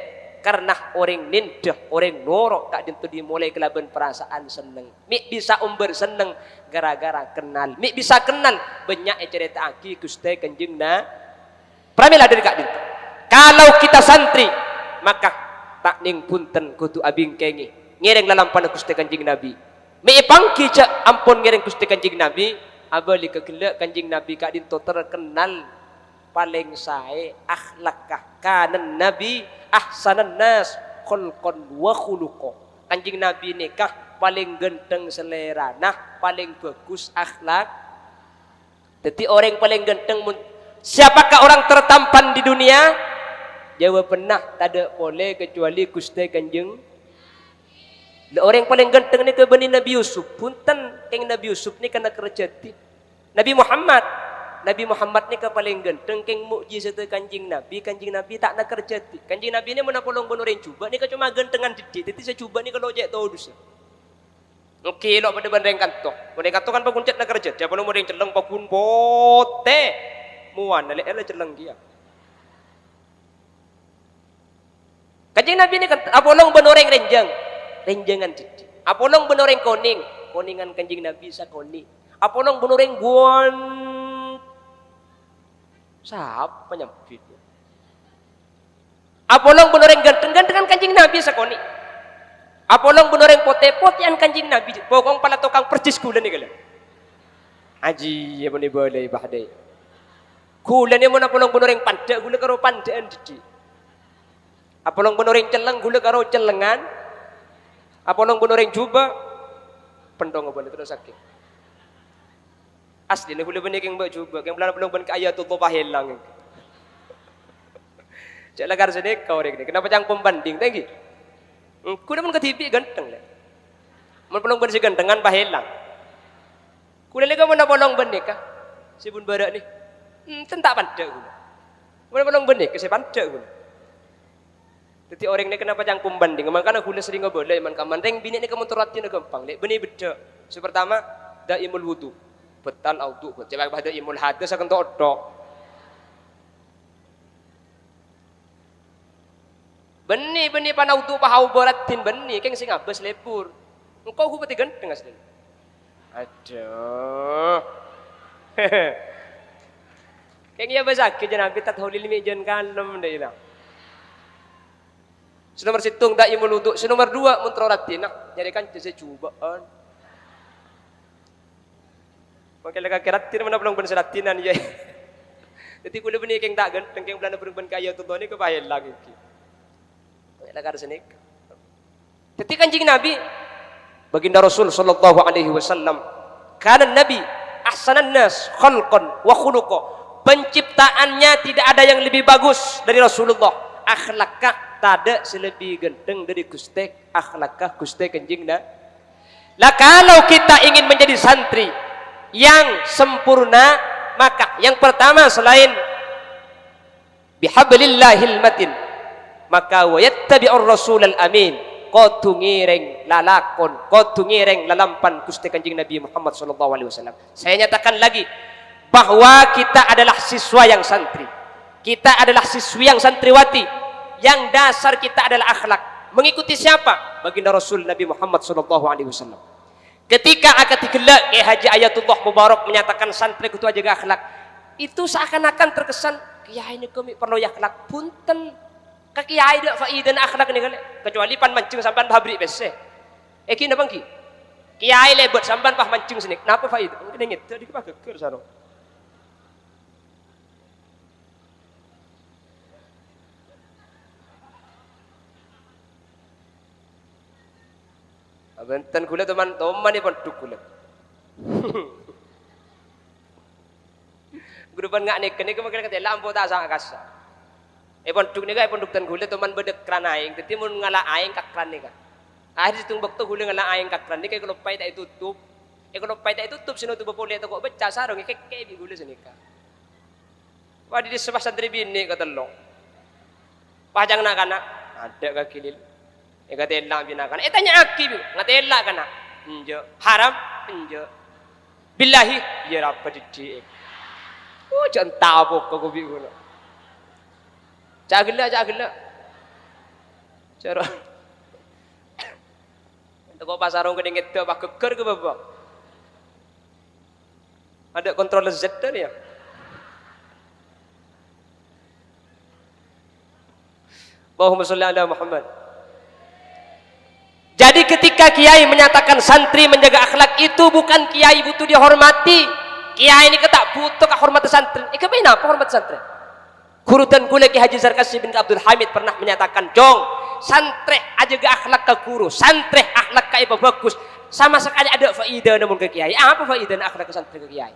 karena orang nindah, orang norok kak dintu dimulai kelaban perasaan seneng. Mik bisa seneng gara-gara kenal. Mik bisa kenal banyak cerita aki Gusti Kanjeng na. Pramila dari kak dintu. Kalau kita santri maka tak ning punten kudu abing kengi. Ngiring lalampan Gusti Kanjeng Nabi. Mik pangki cak ampun ngiring Gusti Kanjeng Nabi. Abali kegelak Kanjeng Nabi kak dintu terkenal paling sae akhlakah kanan Nabi ahsanan nas khulqan wa khuluqa. Kanjeng Nabi nikah paling genteng selera nah paling bagus akhlak. Jadi orang paling genteng siapakah orang tertampan di dunia? Jawab pernah tak ada boleh kecuali Gusti Kanjeng. Orang paling genteng ni ke bani Nabi Yusuf. Punten keng Nabi Yusuf ni kena kerjati. Nabi Muhammad ni ke paling genteng keng mukjizat Kanjeng Nabi tak nak kerja. Kanjeng Nabi ni mana polong benurin cuba ni ke cuma gentengan didik. Jadi saya cuba ni kalau jek tahu dus. Okey lo pada bandeng kantor. Bandeng kantor kan pakuncet nak kerja. Dia belum bandeng celeng pakun pote. Muan lek ele celeng dia. Kanjeng Nabi ni kan apolong benuring renjang. Renjangan didik. Apolong benuring koningan Kanjeng Nabi sakoni. Apolong benuring guan siapa nyempit? Apolong benoreng ganteng-gantengan Kanjeng Nabi sakoni. Apolong benoreng pote-potean Kanjeng Nabi. Bokong pala tukang percis gula ni kala. Aji ya boleh bahdai. Gula ni mun apolong penoreng pandak gula karo pandakan didi. Apolong penoreng celeng gula karo celengan. Apolong penoreng juba pendong apa terus sakit. Asli ni gula benih keng mbak juba, keng belum ben kaya tu topa helang. Cak lagar sedek kau rek ni. Kenapa cang pembanding tadi? Kuda mun ketipi ganteng le. Mun pelong ben si gantengan pahelang. Kuda lega mun apolong ben nikah. Si bun barak ni. Tentak pandak guna. Mun pelong ben nikah si pandak guna. Jadi orang ni kenapa cang pembanding? Makana gula sering ngoboleh man kamandeng bini ni kamu turatin gampang. Lek benih beda. Si pertama daimul wudu. Betal audu. Coba pada imul hadas akan tok. Benih panau tu pahau beratin benih keng sing abes lepur. Engkau ku pati ganteng asli. Aduh. Keng iya besakit jan abi tat holil mi jan kalem deh ilang. Nomor situng tak imul wudu. Nomor 2 muntroratin nak nyarikan jasa cubaan. Makin lega keratin mana belum benseratinan ya. Jadi kuda benih keng tak ganteng keng belanda berben kaya tu ni kepayah lagi. Lagar senik. Ketika kanjeng Nabi baginda Rasul sallallahu alaihi wasallam, kana Nabi ahsanan nas khalqan wa khuluqa. Penciptaannya tidak ada yang lebih bagus dari Rasulullah. Akhlakah tak ada selebih ganteng dari Gusti. Akhlakah Gusti kanjeng Nabi. Lah kalau kita ingin menjadi santri yang sempurna, maka yang pertama selain bihablillahil matin, maka wayattabi'ur rasulal amin, kudu ngireng lalakon, kudu ngireng lalampan Gusti Kanjeng Nabi Muhammad sallallahu alaihi wasallam. Saya nyatakan lagi bahwa kita adalah siswa yang santri. Kita adalah siswi yang santriwati. Yang dasar kita adalah akhlak. Mengikuti siapa? Baginda Rasul Nabi Muhammad sallallahu alaihi wasallam. Ketika akan digelak Haji Ayatullah Mubarak menyatakan santri kudu jaga akhlak, itu seakan-akan terkesan kiai ini kami perlu akhlak. Punten kaki kiai dak faidan akhlak ni kali kecuali pan mancing sampan pabrik bese kini bangki kiai lebet sampan pah mancing sini kenapa faidah ngene ngit di kepak geger saro Abenten kula teman-teman ni pondok kula grupan ngak ni kene kemakan kata lampu tak sang akasa pondok ni kan pondok tan gula teman bedek kran aing teti mun ngala aing kak kran ni kan akhir situng bakto gula ngala aing kak kran ni kay kalau pai tak tutup kalau pai tak tutup sino tu bapole to ko beca sarong kay bi gula sini kan wadi di sebah santri bini kata lo pajang nak kana ada ka kilil kata elang bina kana tanya aki bi ngata elak kana enjo haram enjo billahi ya rabb didi jangan tahu kok bi gula Cagila. Cara. Toko pasarong keding itu apa keker ke bapak? Ada kontrol Z tadi ya. Allahumma sholli ala Muhammad. Jadi ketika kiai menyatakan santri menjaga akhlak itu bukan kiai butuh dihormati. Kiai ini ketak butuh kehormatan santri. Kenapa hormat santri? Kurutan kula Ki Haji Zarkasi bin Abdul Hamid pernah menyatakan, "Jong, santreh aja ke akhlak ke guru, santreh akhlak ke ibu bagus, sama sekali ada faidah namun ke kiai." Apa faidah akhlak ke santri ke kiai?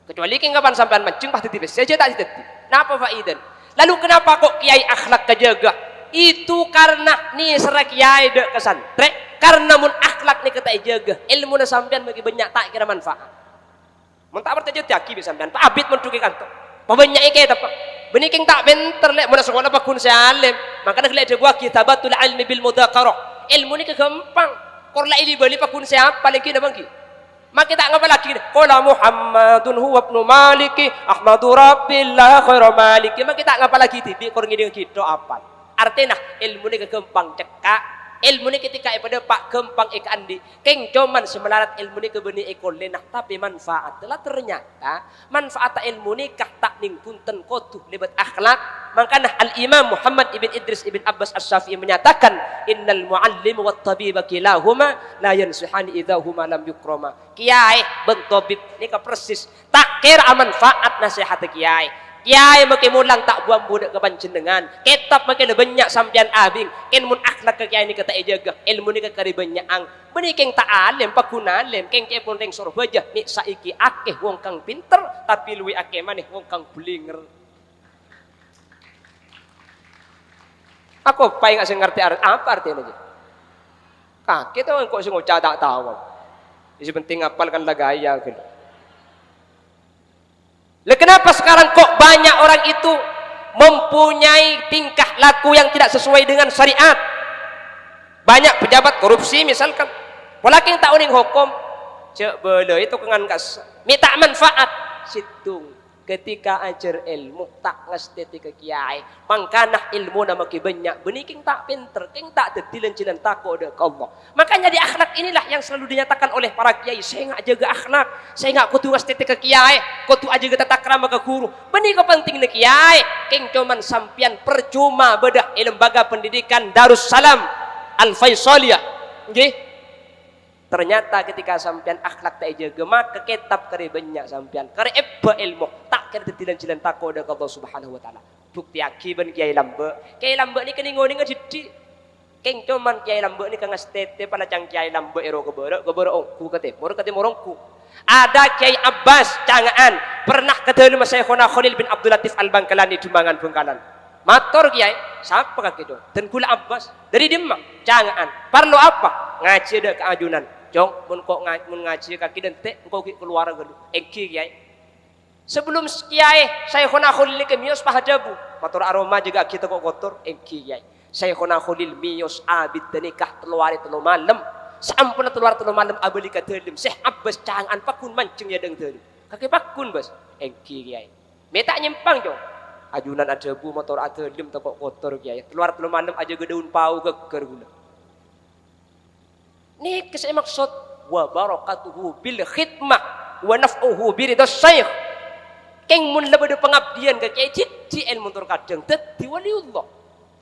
Kecuali kapan sampean mancing pasti tipis saja tak diteti. Napa faidah? Lalu kenapa kok kiai akhlak ke jaga? Itu karena ni serak kiai dek ke santreh, karena mun akhlak ni kata jaga, ilmu na sampean bagi banyak tak kira manfaat. Mun tak bertajuk tiaki bisa sampean, Pak Abid mun tuki kantor. Pabanyak ike apa? Beniking tak benter lek mun sekolah pakun salim. Makana kelek gua kitabatul ilmi bil mudaqarah. Ilmu ni kegampang. Kor la ili bali pakun siapa lagi na bangki. Maka tak ngapa lagi. Qala Muhammadun huwa ibnu Maliki Ahmadu Rabbillah khairu Maliki. Maka tak ngapa lagi tibi kor ngideng kita apa. Artinya ilmu ni kegampang cekak. Ilmu ni ketika pada pak gempang andi keng cuman semelarat ilmu ni ke benih ekol lenah tapi manfaat telah ternyata manfaat ilmu ni kah tak ning punten kotuh lebat akhlak. Makanya al Imam Muhammad ibn Idris ibn Abbas As-Syafi'i menyatakan innal muallim wat tabib kilahuma la yansihani idza huma lam yukrama. Kiai ben tabib ni ka persis tak kira manfaat nasihat kiai Kiai makin mulang tak buang budak ke panjenengan. Kitab makin banyak sampean abing. Ken mun akhlak ke kiai ni kata jaga. Ilmu ni ke kari banyak ang. Benih keng tak alim paguna alim. Keng kiai pun reng suruh baja. Ni saiki akeh wong kang pinter tapi luwi akeh maneh wong kang bulinger. Aku paling nggak ngerti apa artinya aja. Kakek tuh kok sih ngocah tak tahu. Jadi penting hafalkan gaya gitu. Lah kenapa sekarang kok banyak orang itu mempunyai tingkah laku yang tidak sesuai dengan syariat? Banyak pejabat korupsi misalkan. Walakin tak uning hukum. Cek bela itu kengan kas. Minta manfaat. Situng. Ketika ajar ilmu tak ngesteti ke kiai. Mangkanah ilmu nama ki banyak. Benih king tak pinter. King tak dedilan jilan takut ke Allah. Makanya di akhlak inilah yang selalu dinyatakan oleh para kiai. Saya nggak jaga akhlak. Saya nggak kutu ngesteti ke kiai. Kutu aja ke tata krama ke guru. Benih ke penting ke kiai. King cuman sampian percuma bedah lembaga pendidikan Darussalam Al-Faisaliyah. Nggih. Ternyata ketika sampean akhlak tak jaga maka kitab kare banyak sampean kare ebba ilmu tak kare dedilan jilan takut kepada Allah Subhanahu wa taala. Bukti akiban kiai lambe ni keningo ni ngajidi keng cuman kiai lambe ni kang stete pada cang kiai lambe ero kebere ku kate morongku. Ada Kiai Abbas Cangaan pernah ketemu Syekhona Khalil bin Abdul Latif Al-Bangkalani di Mangan Bengkalan. Matur kiai, siapa kaki itu? Dan kula Abbas dari Demak, Cangaan. Perlu apa? Ngaji ada keajunan. Jong, mun ngaji kaki dan tek, engkau keluar gelu. Engki kiai. Sebelum kiai, Syekhona Khalil ke mios pahadabu. Matur aroma juga kita kok kotor. Engki kiai. Syekhona Khalil mios abid nikah teluari telu malam. Sampun teluar telu malam abeli ka telim. Syekh Abbas Cangaan pakun mancing ya deng telim. Kaki pakun bos. Engki kiai. Meta nyempang jong. Ajunan adabu motor adelim tokok kotor kiai. Keluar telu malam aja gedaun pau geger gula. Ini kisah maksud wa barakatuhu bil khidmah wa naf'uhu bi ridha syekh. Keng mun lebih pengabdian ke kiai cicci ilmu tur kadang dadi waliullah.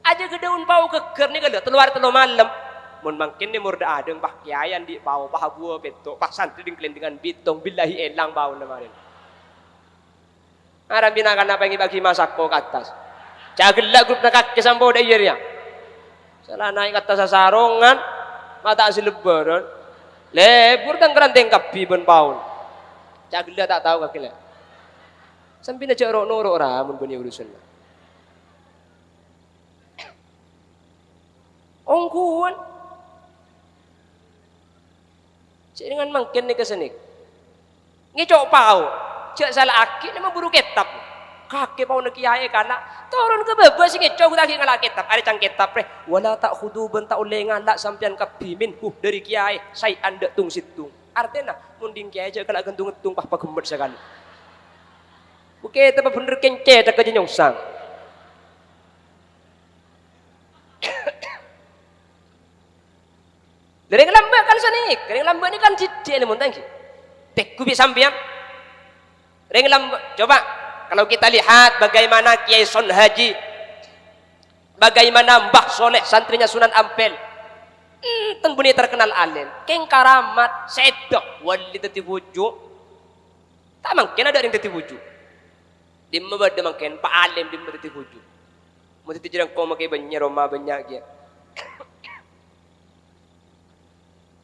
Aja gedaun pau geger ni kada keluar telu malam. Mun mangkin ni murda adeng bah kiayan di pau bah buah betok bah santri ding kelentingan bitong billahi elang bau namarin. Aram binakan apa yang bagi masak ko ke atas. Cagelak grup nak kaki sampo dah ya. Salah naik ke atas sasarongan. Mata asli lebaran. Lebur dan keranteng kapi ben paun. Cagelak tak tahu kaki le. Sampai nak cerok norok ramun bani urusan. Ongkuan. Cik dengan mangkin ni kesenik. Ngicok pau. Cik salah akik ni memburu kitab. Kakek pau nak kiai kana turun ke bebas sing ngicok tak ngalak kitab. Ada cang kitab re. Wala tak khudu ben tak oleh ngalak sampean kabimin dari kiai. Sai anda tung situng. Artinya munding kiai aja kalau gantung ngetung pah pagemet sekali. Bukan tapi bener kence tak kerja nyongsang. Dari lambat kan sini, dari lambat ni kan cici ni muntang ki. Tekku bi sampean. Ring lambat, coba kalau kita lihat bagaimana Kiai Son Haji, bagaimana Mbah Soleh santrinya Sunan Ampel, ten bunyi terkenal alim, keng karamat, sedok, wali teti bujuk, tak mungkin ada yang teti bujuk. Di mabad mungkin Pak Alim di teti bujuk. Mesti tidak kau makai banyak Roma banyak dia.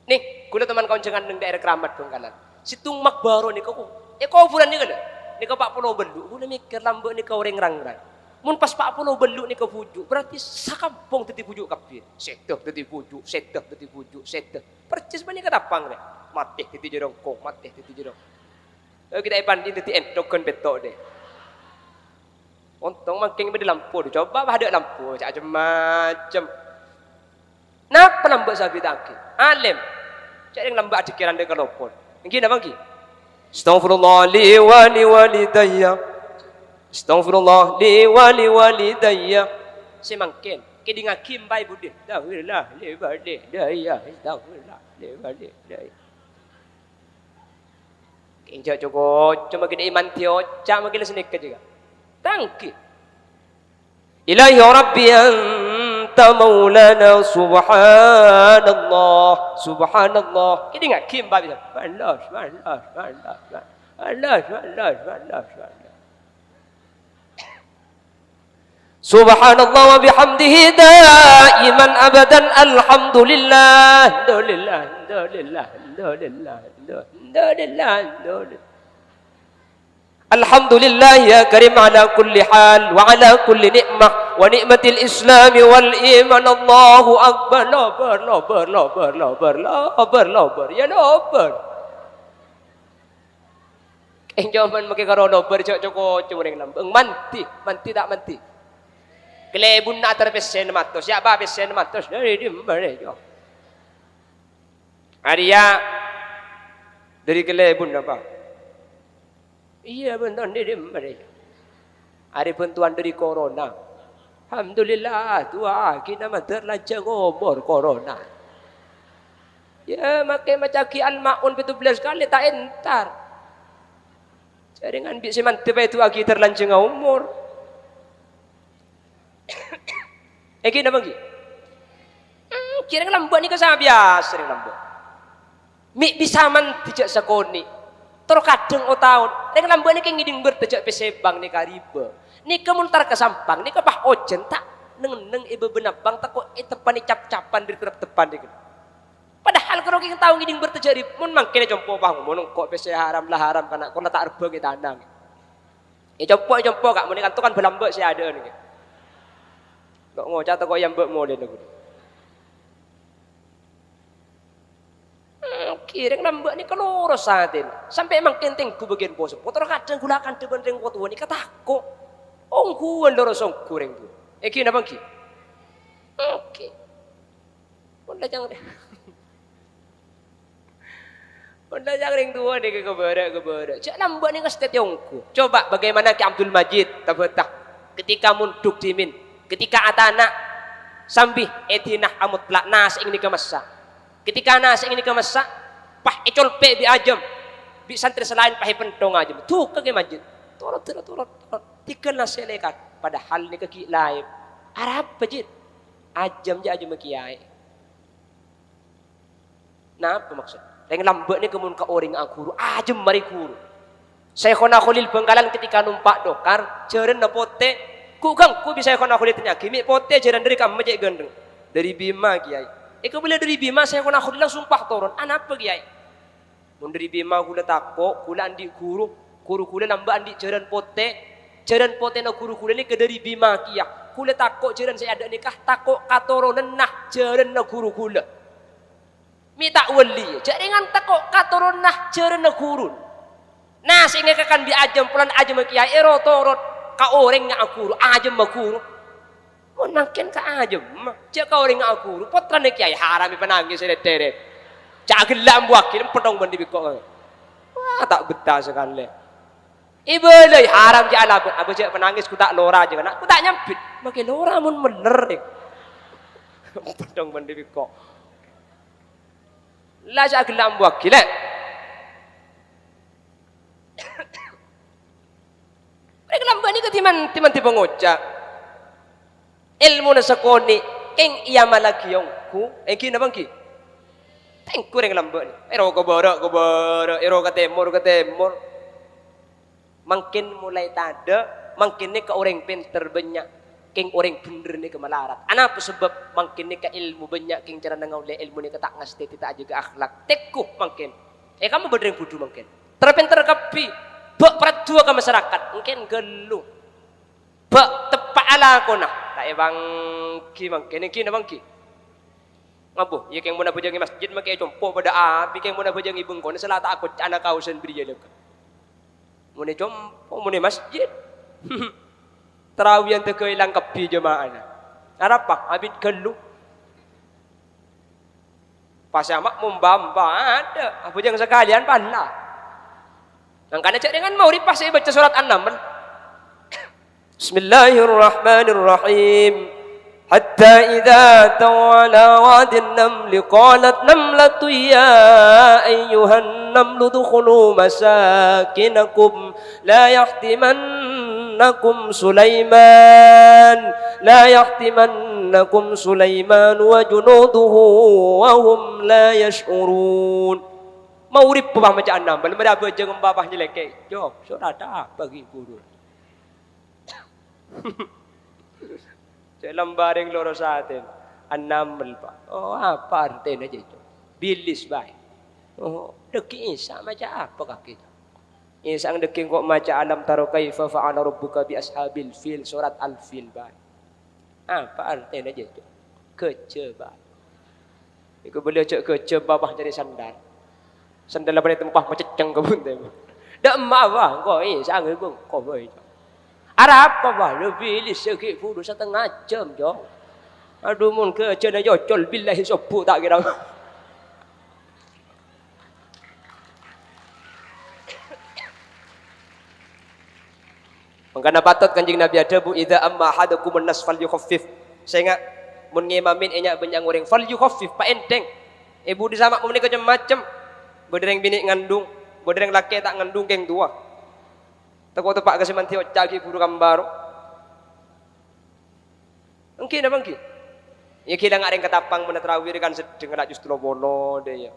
Nih, kuda teman kau jangan neng daerah Keramat Bengkalan. Situng Makbaro nih kau, kau bulan ni kada. Ni kau 40 belu, guna mikir lambat ni kau reng-rang-rang. Mun pas 40 belu ni kau pujuk, berarti sakampung teti pujuk kapi. Setek teti pujuk, setek teti pujuk, setek. Percis banyak kedapang deh. Mati teti jerongkong, mati teti jerong. Kita banding teti entokan betok deh. Untung makin di lampu, coba ada lampu, macam-macam. Napa lambat sabi tak? Alim. Cak yang lambat cikiran dia kelopon. Mungkin apa lagi? Astaghfirullah li wa li walidayya. Astaghfirullah li wa li walidayya. Semangkin. Kedi ngakim bai budih. Dahullah li walidayya. Astaghfirullah li walidayya. Kinja cukup. Cuma kita iman tio. Cak makin senikah juga. Tangki. Ilahi Rabbi anta maulana subhanallah subhanallah. Kita ingat kim babi tu. Allah. Subhanallah wa bihamdihi daiman abadan alhamdulillah. Alhamdulillah. Alhamdulillah. Alhamdulillah. Alhamdulillah. Alhamdulillah. Alhamdulillah ya karim ala kulli hal wa ala kulli ni'mah wa ni'matil islami wal iman. Allahu akbar. Lobar, lobar, lobar, lobar, lobar, lobar. Ya lobar. Jaman makai karo lobar cok ring lambeng manti, manti tak manti. Kelebun nak terpesen matos, siapa pesen matos dari dimana jo. Arya dari kelebun apa? Iya benar dari dimana jo. Ada bantuan dari corona. Alhamdulillah tua kita mah terlanjang umur corona. Ya makai macam ki al-maun 17 kali tak entar. Jaringan bisa mantep itu lagi terlanjang umur. Eki nama lagi? Kira lambat ni kesana biasa ni lambat. Mi bisa man tidak sekoni. Terus kadang tahun. Dengan lambat ni keng ngiding bertejak pesebang ni kariba. Ni kemuntar ke sampang. Ni kebah ojen tak neng ibu benabang tak kok tepan cap-capan di kerap tepan ni. Padahal kalau kita tahu ngiding bertejak mun mangkene jompo bang mun kok pese haram lah haram kana kok tak erba kita tanang. Jompo kak mun kan tu kan belambek si ada ni. Kok ngocah tak kok yang mbek molen aku. Kireng lambek ni keloro saten. Sampai emang kenteng ku bagian bos. Motor kadang gulakan depan ring kotuan ni katako. Ongkuan loro song kureng tu. Eki napa ki? Oke. Pun dah jangan. Udah jangan tua ni ke kebara. Cak lambat ni ngas tetiongku. Coba bagaimana Ki Abdul Majid tabetah ketika munduk dimin, ketika atana sambih etinah amut plak nas ingin dikemasa. Ketika nas ingin dikemasa, pah ecol pe bi ajam, bi santri selain pah pentong ajam. Tuh ke Majid. Torot. Tiga nas selekat. Padahal ni kaki lain. Arab Majid. Ajam je ajam kiai. Napa maksud? Yang lambat ni kemun ka orang aku ajem mari guru. Syekhona Khalil Bengkalan ketika numpak dokar, jeren na pote, ku bisa Syekhona Khalil tanya, kimi pote jeren dari kamu je gendeng. Dari Bima kiai. Eko bila dari Bima Syekhona Khalil langsung sumpah turun. Anapa kiai? Mun dari Bima kula takok, kula andi guru kula nambah andi jeren pote na guru kula ni ke dari Bima kiai. Kula takok jeren saya ada nikah, takok katoronen nah jeren na guru kula. Minta wali, jaringan takok katurun nah jerena gurun. Nah sehingga kan bi ajam pulan ajam kiai erotorot ka orang nga guru ajam guru. Mun makin ka ajam, cak ka orang nga guru potra ne kiai haram penangis deret. Cak gelam wakil pedong bandi bikok. Wah tak betah sekali. Ibu lay haram cak ala abu cak penangis ku tak lora aja kan. Ku tak nyampit. Makin lora mun bener deh. Pedong bandi bikok. La jak gelam wakil. Mereka lambat ni ketiman tiba ngocak. Ilmu na sakoni keng iya malagiyong ku. Ki na bangki. Tengku reng lambat ni. Ero kebara, ero ka temor. Mungkin mulai tada, mungkin ni ka orang pinter banyak. Keng orang bener ni ke malarat. Apa sebab mungkin ni ke ilmu banyak keng cara nangaule ilmu ni ke tak ngasti tidak juga akhlak. Tekuh mungkin. Kamu bener yang bodoh mungkin. Terpinter kapi. Bak peratua ke masyarakat. Mungkin gelu. Bak tepak ala ko na. Tak ebang ki mungkin. Ki na bang ki. Ngabuh. Ya keng muna bajangi masjid makai compo pada api. Keng muna bajangi bengkon. Salah tak aku anak kau sendiri aja. Muna compo. Muna masjid. Terawih yang terkailang kepi jemaah. Apa? Habis gelu. Pas amak membamba ada. Apa jangan sekalian pala. Angkanya cak dengan mau pas saya baca surat An-Naml. Bismillahirrahmanirrahim. Hatta idza tawala wadin namli qalat namlatu ya ayyuhan namlu dukhulu masakinakum la yahtimannakum Sulaiman wa junuduhu wa hum la yash'urun. Mau rip pah macam An-Naml mereka bejeng babah jelek. Jawab, saudara bagi guru. Cek lembar yang loro saten. An-naml pak. Oh apa artinya itu? Bilis baik. Oh deki Isa macam apa kaki kita? Isa ang deki kok macam alam taro kaifa fa'ala rabbuka bi ashabil fil surat al-fil baik. Apa artinya itu? Kecebat. Iku boleh cek kece babah jadi sandal. Sandal pada tempah maceceng kebun temu. Dak mawah kok Isa ngegung kok boy. Arab apa bah lebih sikit puluh setengah jam jo. Aduh mun kece na jocol billahi sopu tak kira. Mangkana patut kanjing Nabi ada bu idza amma hadakum an-nas falyukhaffif. Saya ingat mun ngimamin enya benyang goreng falyukhaffif pa enteng. Ibu di sama menika macam-macam. Bodereng bini ngandung, bodereng laki tak ngandung keng tua. Tako tepak kasi manti ocagi guru kambaro. Engki na bangki. Ya kila nga ring katapang menatrawir kan sedeng nak justru bono de ya.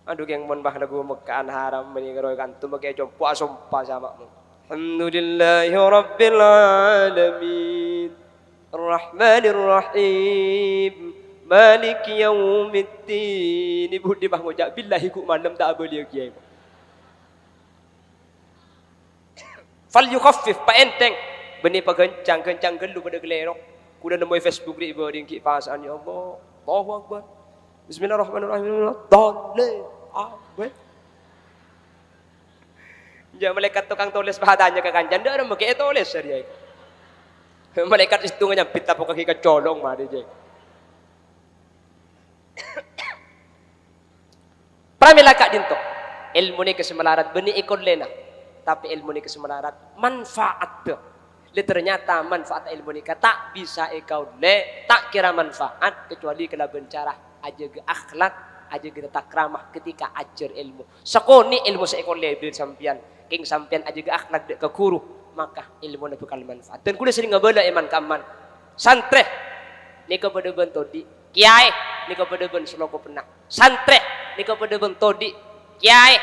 Aduh keng mon bah lagu mekaan haram meni karo kan tu make jompo asompa sama mo. Alhamdulillahi rabbil alamin. Arrahmanir rahim. Maliki yaumiddin. Ibu di bah ngojak billahi ku malam tak boleh kiai. Fal yukhaffif pa enteng. Beni pagencang-kencang gelu pada gelerok. Kuda nemu Facebook di ibu ringki pasaan ya Allah. Allahu akbar. Bismillahirrahmanirrahim. Dole. Abe. Ya malaikat tukang tulis bahadanya ke kanjan dah make tulis dia. Malaikat itu nyambit apa kaki kecolong mah dia. Pramila kak dinto. Ilmu ni kesemelarat beni ikon lena. Tapi ilmu ni kesemelarat manfaat. Ternyata manfaat ilmu ni tak bisa ikau le tak kira manfaat kecuali kalau bencara aja ke akhlak aja ke tak ramah ketika ajar ilmu. Sekoni ilmu seekor lebih sampian. King sampian aja ke akhlak dek ke guru maka ilmu ni bakal manfaat. Dan kuda sering ngabala iman kaman. Santre ni kepada bentodi kiai ni kepada ben seloko penak. Santre ni kepada ben todi kiai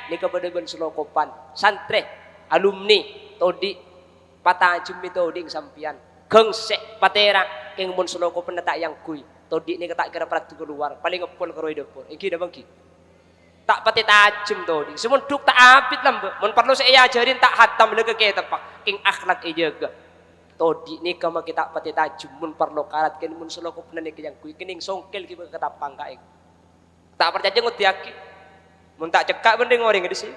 ni kepada ben seloko pan. Santre alumni todi patah jumi todi sampian. Gengsek patera king mun seloko penak yang kui. Todi ni ketak kira peratu keluar paling ngepol keroi depur. Iki dah bangki. Tak pati tajam todi. Semunduk tak apit lambe. Mun perlu saya ajarin tak hatam lege ke tepak. King akhlak ijaga. Todi ni kama kita pati tajam mun perlu karat ken mun seloko penak ni yang kui kening songkel ki ketapang kae. Tak percaya ngutiaki. Mun tak cekak bendeng orang di sini.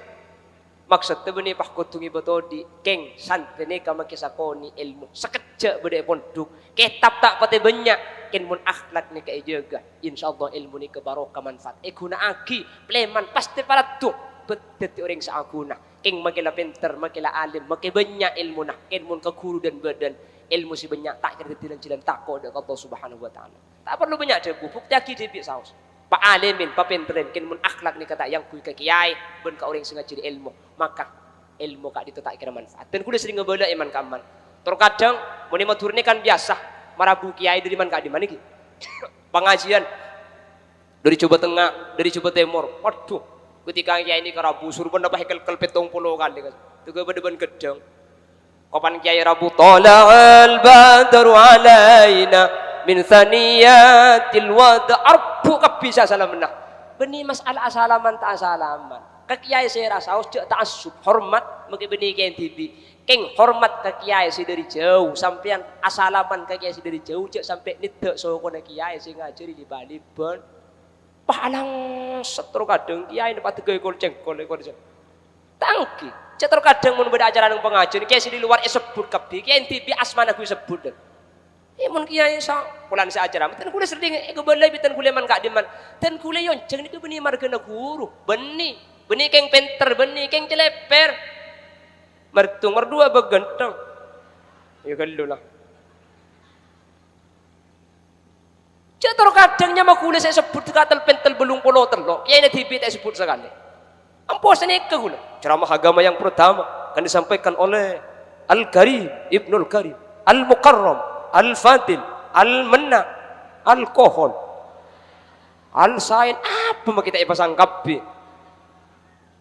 Maksud tu benih pah kutungi betodi keng santri ni kama kisakoni ilmu sekejap bedek ponduk kitab tak pati banyak ken mun akhlak ni kai jaga insyaallah ilmu ni kebarokah manfaat guna aki pleman pasti para tu betet orang saakuna keng makila pinter makila alim makai banyak ilmu nah ken mun ke guru dan badan ilmu si banyak tak kira tilan cilan takut dekat Allah Subhanahu wa taala tak perlu banyak debu bukti aki depi saus Pak alimin, pak pentren, ken mun akhlak ni kata yang kui ke kiai, ben ka orang sengaja di ilmu, maka ilmu kak itu tak kira manfaat. Dan kuda sering ngebela iman kaman. Terkadang mun matur ni kan biasa, marabu kiai dari man kak di mana ki? Pengajian dari coba tengah, dari coba timur. Waduh, ketika kiai ini kerabu suruh benda pakai kel 70 kali kan. Tu ke ben gedeng. Kapan kiai rabu tala'al badru alaina min thaniyatil wada arbu kabisa salamna beni masalah asalaman tak asalaman ke kiai saya rasa harus tak ta'assub hormat mungkin beni kiai TV keng hormat ke kiai si dari jauh sampean asalaman ke kiai si dari jauh cek sampai nidek sokone kiai sing ngajari di Bali ben palang setro kadang kiai dapat tegay kol cengkol ekor tangki cek kadang mun beda ajaran pengajian kiai si di luar sebut kabeh kiai TV asmana ku sebut mun kiai sa pulan sa ajaran ten kule serding balai bitan kule man kak diman ten kule yon jeng niku beni margana guru beni keng penter beni keng celeper mertung merdua begenteng ya kallo lah cetor kadangnya mah kule saya sebut katal pentel belung polo telok kiai na TV tak sebut sekali ampos ni ke kule ceramah agama yang pertama kan disampaikan oleh Al-Karim Ibnul Karim Al-Mukarram Al-Fadil, Al-Manna, Al-Kohol, Al-Sain, apa mah kita ipasang kabeh.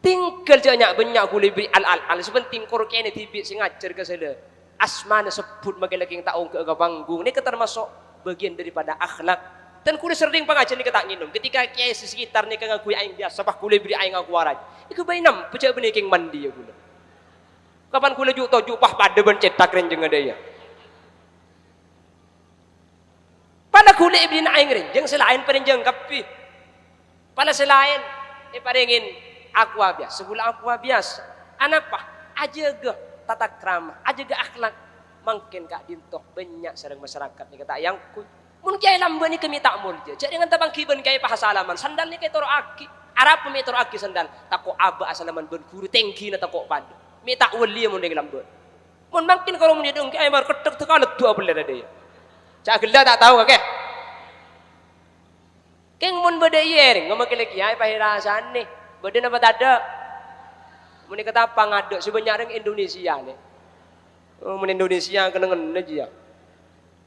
Tinggal je banyak kulibi al-al-al, sepenting kor kene tibi sing ngajar ke sele. asmana sebut magalaging taong keagapanggung. Ini termasuk bagian daripada akhlak. Dan kuda sering pengajian ni ketak nginum. Ketika kiai sekitar ni kang aku aing biasa, bah kuda beri aing aku warai. Iku bainam pecah benih king mandi ya kuda. Kapan kuda juk tojuk pah pada bencetak renjeng ada ya. Pada kuda ibn aing renjeng selain perenjeng kapi. Pada selain paringin aqua biasa, sebulan aqua biasa. Anak pah aja ge tata krama, aja ge akhlak. Mungkin kak dintoh banyak sareng masyarakat ni kata yang ku. Mun kiai lamba ni kami tak mulja. Jadi dengan tabang kiban kiai pahasalaman. Sandal ni kiai toro aki. Arab pun toro aki sandal. Tako aba asalaman ben guru tengki na tako padu. Mi tak wali mun dengan lamba. Mun makin kalau mun jedong kiai mar ketek tekalet dua belah ada ya. Cak gela tak tahu kakek. Keng mun beda yer ngomong kele kiai pahirasan ni. Beda napa ada. Mun kata apa ngaduk sebanyak orang Indonesia ni. Mun Indonesia kena ngene aja ya.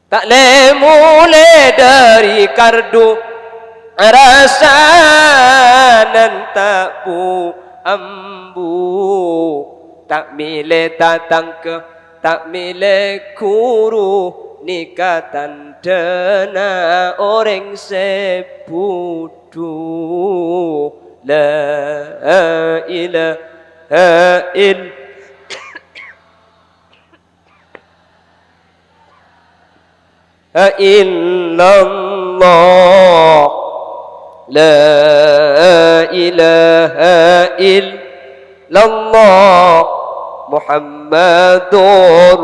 Tak le mulai dari kardu rasanan tak pu ambu tak mile tatang ke tak mile kuru nikatan dena orang sepudu la ilaha illallah illallah la ilaha illallah Muhammadur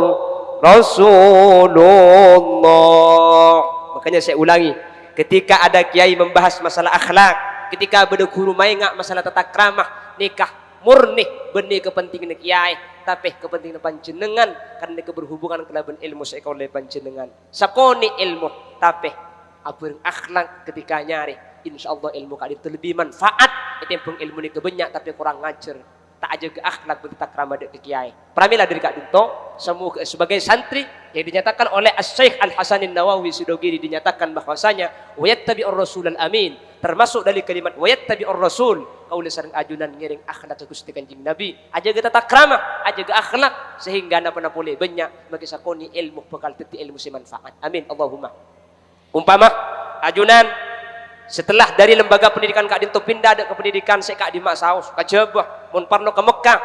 Rasulullah. Makanya saya ulangi, ketika ada kiai membahas masalah akhlak, ketika ada guru maingak masalah tata kramah nikah murni benih kepentingan kiai tapi kepentingan panjenengan karena keberhubungan kelaban ilmu seekor oleh panjenengan sakoni ilmu tapi abang akhlak ketika nyari insyaallah ilmu kali itu lebih manfaat itempung ilmu ni kebanyak tapi kurang ngajar tak aja ke akhlak bertata krama dek kiai pramila dari Kak Dinto semua sebagai santri yang dinyatakan oleh Asy-Syaikh Al-Hasanin Nawawi Sidogiri dinyatakan bahwasanya wayattabi'ur rasulal amin termasuk dari kalimat wayattabi'ur rasul kaula sareng ajunan ngiring akhlak ke Gusti Kanjeng Nabi aja ge tata krama aja ge akhlak sehingga napa boleh banyak bagi sakoni ilmu bekal teti ilmu semanfaat amin Allahumma umpama ajunan setelah dari lembaga pendidikan Kak Dinto pindah ke pendidikan Syekh Kak Dimak Saus ka Jabah mun parno ke Mekah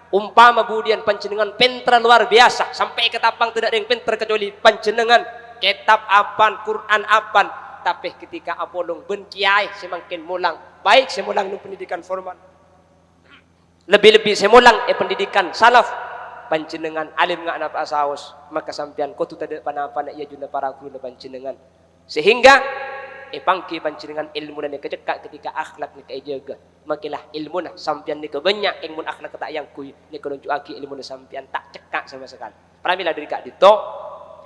umpama budian panjenengan pinter luar biasa sampai ke tapang tidak ada yang pinter kecuali panjenengan kitab apan Quran apan tapi ketika apolong ben kiai semakin mulang baik semulang nu pendidikan formal lebih-lebih semulang pendidikan salaf panjenengan alim ngak napa saos maka sampean kudu tade panapa ia juna para guru panjenengan sehingga pangki panjenengan ilmu dan kecekak ketika akhlak ni jaga makilah ilmu na sampean ni kebanyak ilmu akhlak tak yang kuy ni kelunjuaki ilmu na sampean tak cekak sama sekali pramila dari Kak Dito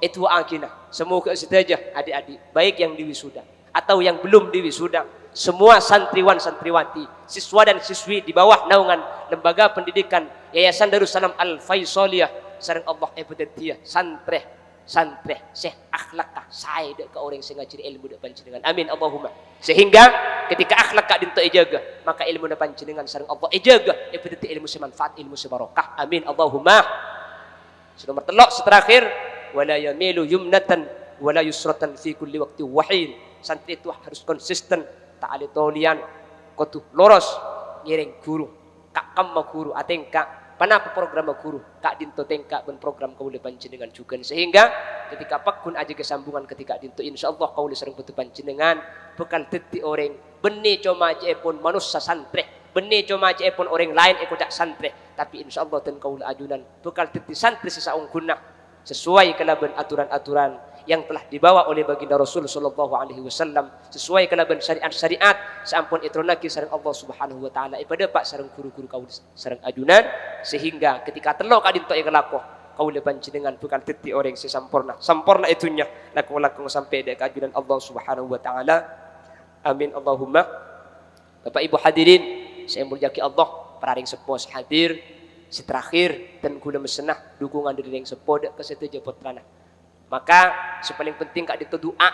itu akina semoga saja adik-adik baik yang diwisuda atau yang belum diwisuda semua santriwan santriwati siswa dan siswi di bawah naungan lembaga pendidikan Yayasan Darussalam Al-Faisaliyah sareng Allah ebedetiah santre syekh akhlak saya dek ke orang sing ngajari ilmu dek panjenengan amin Allahumma sehingga ketika akhlak Kak Dinto ejaga maka ilmu dek panjenengan sareng Allah ejaga ebedeti ilmu semanfaat ilmu sebarokah amin Allahumma nomor telok seterakhir wala yamilu yumnatan wala yusratan fi kulli waqti wahin santri itu harus konsisten tak ada tolian kudu loros ngiring guru kak kamma guru atengka panapa program guru Kak Dinto tengka ben program kaula panjenengan juga sehingga ketika pakun aja kesambungan ketika Dinto insyaallah kaula sareng betu panjenengan bekal teti orang benih cuma aja pun manusia santri benih cuma aja pun orang lain ikut tak santri tapi insyaallah ten kaula ajunan bekal teti santri sesaung guna sesuai kelaban aturan-aturan yang telah dibawa oleh baginda Rasul sallallahu alaihi wasallam sesuai kelaban syariat-syariat sampun itronaki sareng Allah Subhanahu wa taala ipada pak sareng guru-guru kaula sareng ajunan sehingga ketika telo Kak Dinto yang lakoh kaula panjenengan bukan teti orang sesampurna sampurna itunya laku sampai dek ajunan Allah Subhanahu wa taala amin Allahumma Bapak Ibu hadirin saya mulyaki Allah pararing sepuh hadir terakhir dan kula mesenah dukungan dari yang sepuh dek kesetuju putrana maka sepaling penting Kak Dinto doa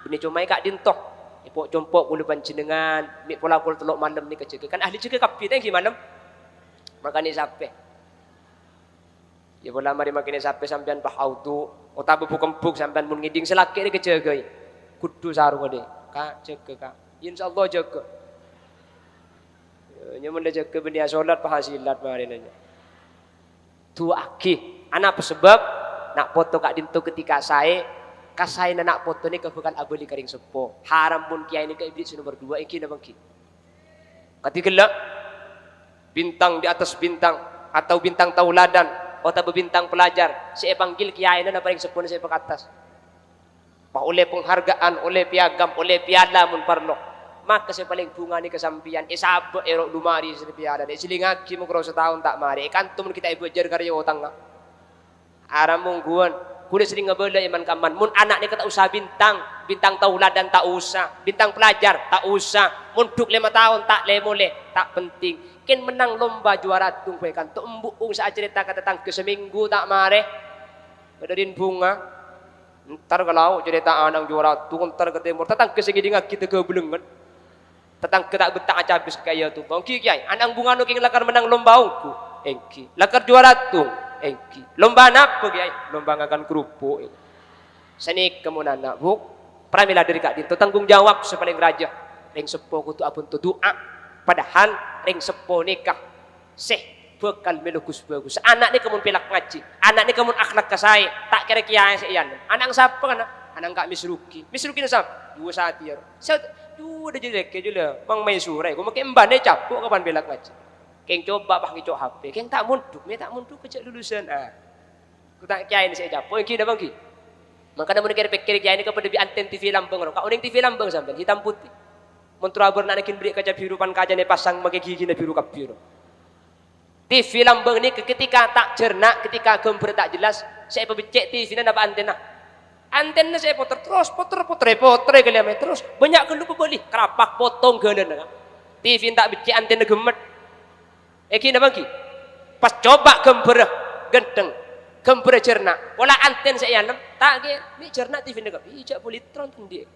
benih comai Kak Dinto ipok compok kula panjenengan mik pola kul telok malam ni kecek kan ahli jaga kapi teh malam maka ni sampai Ya bola mari makin sampai sampean bahautu, otak bubuk sampean mun ngiding selaki ni kejagai. Kudu sarung ade. Kak jaga kak. Insyaallah jaga. Nya mun jaga benda salat pahasilat mari nanya. Tu aki, anak sebab nak foto kak dinto ketika saya kasai nak foto ni kebekal abeli karing sepo. Haram mun kiai ni ke iblis nomor 2 iki na bangki. Ketika bintang di atas bintang atau bintang tauladan atau bintang pelajar, saya panggil kiai na paling sepo saya ke atas. Pak oleh penghargaan, oleh piagam, oleh piala mun parlo. Maka saya paling bunga ni kesampian. Sabe erok dumari sini piala. Silingaki mo kro setahun tak mari. Kantum kita ibu jar karya otang. Aram mungguan. Kuda sering ngebela iman kaman. Mun anak ni kata usah bintang. Bintang tauladan tak usah. Bintang pelajar tak usah. Mun duk 5 tahun tak boleh. Tak penting. Ken menang lomba juara tung kue kan. Tu embuung saat cerita kata tangke seminggu tak mare. Badarin bunga. Ntar kalau cerita anak juara tung ntar ke timur. Tatang ke segini ngak kita ke belengan. Tatang ke tak betak aja habis kaya tu. Engki kiai. Anak bunga nu king lakar menang lomba ungku. Engki. Lakar juara tung. Engki. Lomba apa kiai? Lomba ngakan kerupuk. Seni kemunan anak buk. Pramila dari kak dinto tanggung jawab sepaling raja. Ring sepo kutu apun tu doa. Padahal ring sepo nikah. Bekal melukus bagus. Anak ni kemun pelak ngaji. Anak ni kemun akhlak kasai. Tak kira kiai seian. Anak siapa kan? Anak kak misruki. Misruki siapa? 2 satir. Dua dah jelek je lah. Bang main surai. Kau makin emban dia capuk kapan pelak ngaji. Keng coba bah kicok HP. Keng tak munduk. Me tak munduk kecek lulusan. Aku tak kiai ni saya capuk. Yang kita bangki. Maka dah mungkin pikir kiai ni kepada bi anten TV Lambang. Kau uning TV Lambang sampai hitam putih. Mentura bernak nakin beri kaca biru pan kaca ni pasang makai gigi na biru kap biru. TV Lambang ni ketika tak cernak, ketika gambar tak jelas, saya pebecek TV na dapat antena. Antena saya putar terus, putar kalian terus. Banyak ke lupa beli, kerapak potong kalian. TV tak becek antena gemet. Kini bangki. Pas coba gambar gendeng, gambar cernak. Wala anten saya alam, tak ke, ni cernak TV ni kap. Ijak boleh tronton dia.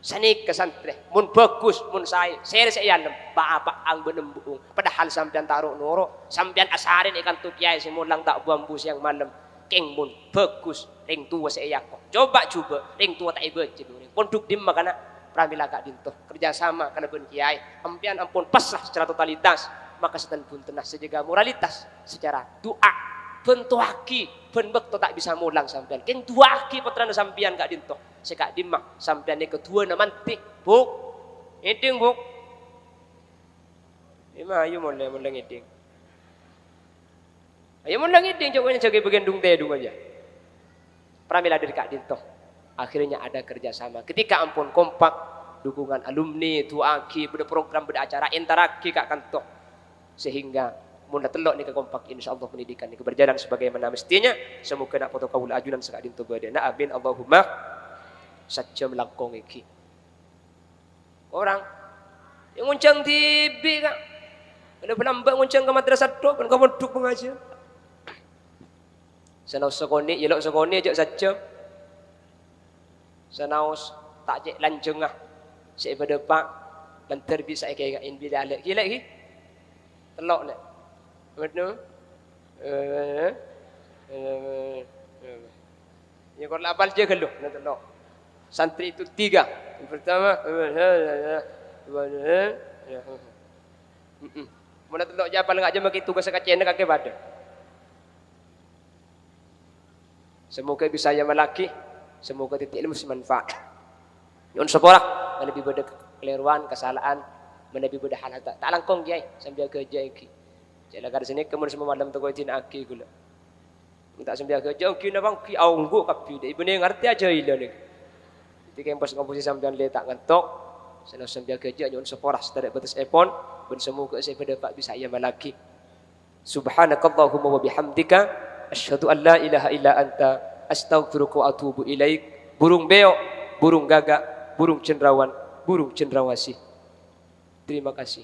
Sani kesantre, mun bagus, mun saya alam, bapak ang benembung. Padahal sampean taruh noro, sampean asarin ikan tu kiai semulang tak bambu siang malam. Keng mun bagus, ring tua saya kok. Coba ring tua tak ibu cenuri. Ponduk dim makana pramila kak dinto kerjasama karena ben kiai. Ampian ampun pasrah secara totalitas. Maka setan pun tenah sejaga moralitas secara doa. Bentuaki, benbek tak bisa mulang sampean. Keng tuaki putrana sampean kak dinto. Sekak dimah sampean ni kedua na mantik. Buk. Ngiding buk. Ima ayo mulai ngiding. Ayo mulai ngiding jawabnya jaga bagian dung tedung aja. Pramila dari kak dinto. Akhirnya ada kerjasama. Ketika ampun kompak, dukungan alumni, tuaki, beda program, beda acara, interaksi kak kantor. Sehingga mula telok ni ke kompak insyaallah pendidikan ni berjalan sebagaimana mestinya. Semoga nak foto kaul ajunan sekak dinto badana. Amin Allahumma. Saja melangkong iki. Orang yang nguncang TV kan. Ada penambah nguncang ke madrasah tok kan kamu duduk mengajar. Sanaus sekoni, yelok sekoni aja saja. Sanaus tak cek lanjengah. Saya pada pak bentar bisa kayak in bila lek. Gila lagi. Telok lek. Betul? Ya kalau abal je kalau nak telok. Santri itu 3. Yang pertama, mana telok jabal ngak je makin tugas kacen kaki badan. Semoga bisa yang melaki, semoga titik ilmu bermanfaat. Yon sekolah, mana lebih pada keliruan, kesalahan, mana lebih pada hal tak langkong kiai sambil kerja iki. Jalan kat sini kemun semua malam tu kau tin aki gula. Tak sambil kerja kini bang ki aunggu kapi deh. Ibu ni ngerti aja ilah ni. Ketika yang pas komposisi sambil letak ngantok, saya sambil kerja yon sekolah setelah batas epon, ben semoga saya pada pak bisa yang melaki. Subhanakallahumma wa bihamdika asyhadu an la ilaha illa anta astaghfiruka wa atubu ilaik. Burung beo, burung gagak, burung cendeраwan, burung cendrawasih. Terima kasih.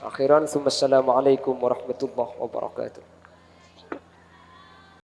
Akhiran, assalamualaikum warahmatullahi wabarakatuh.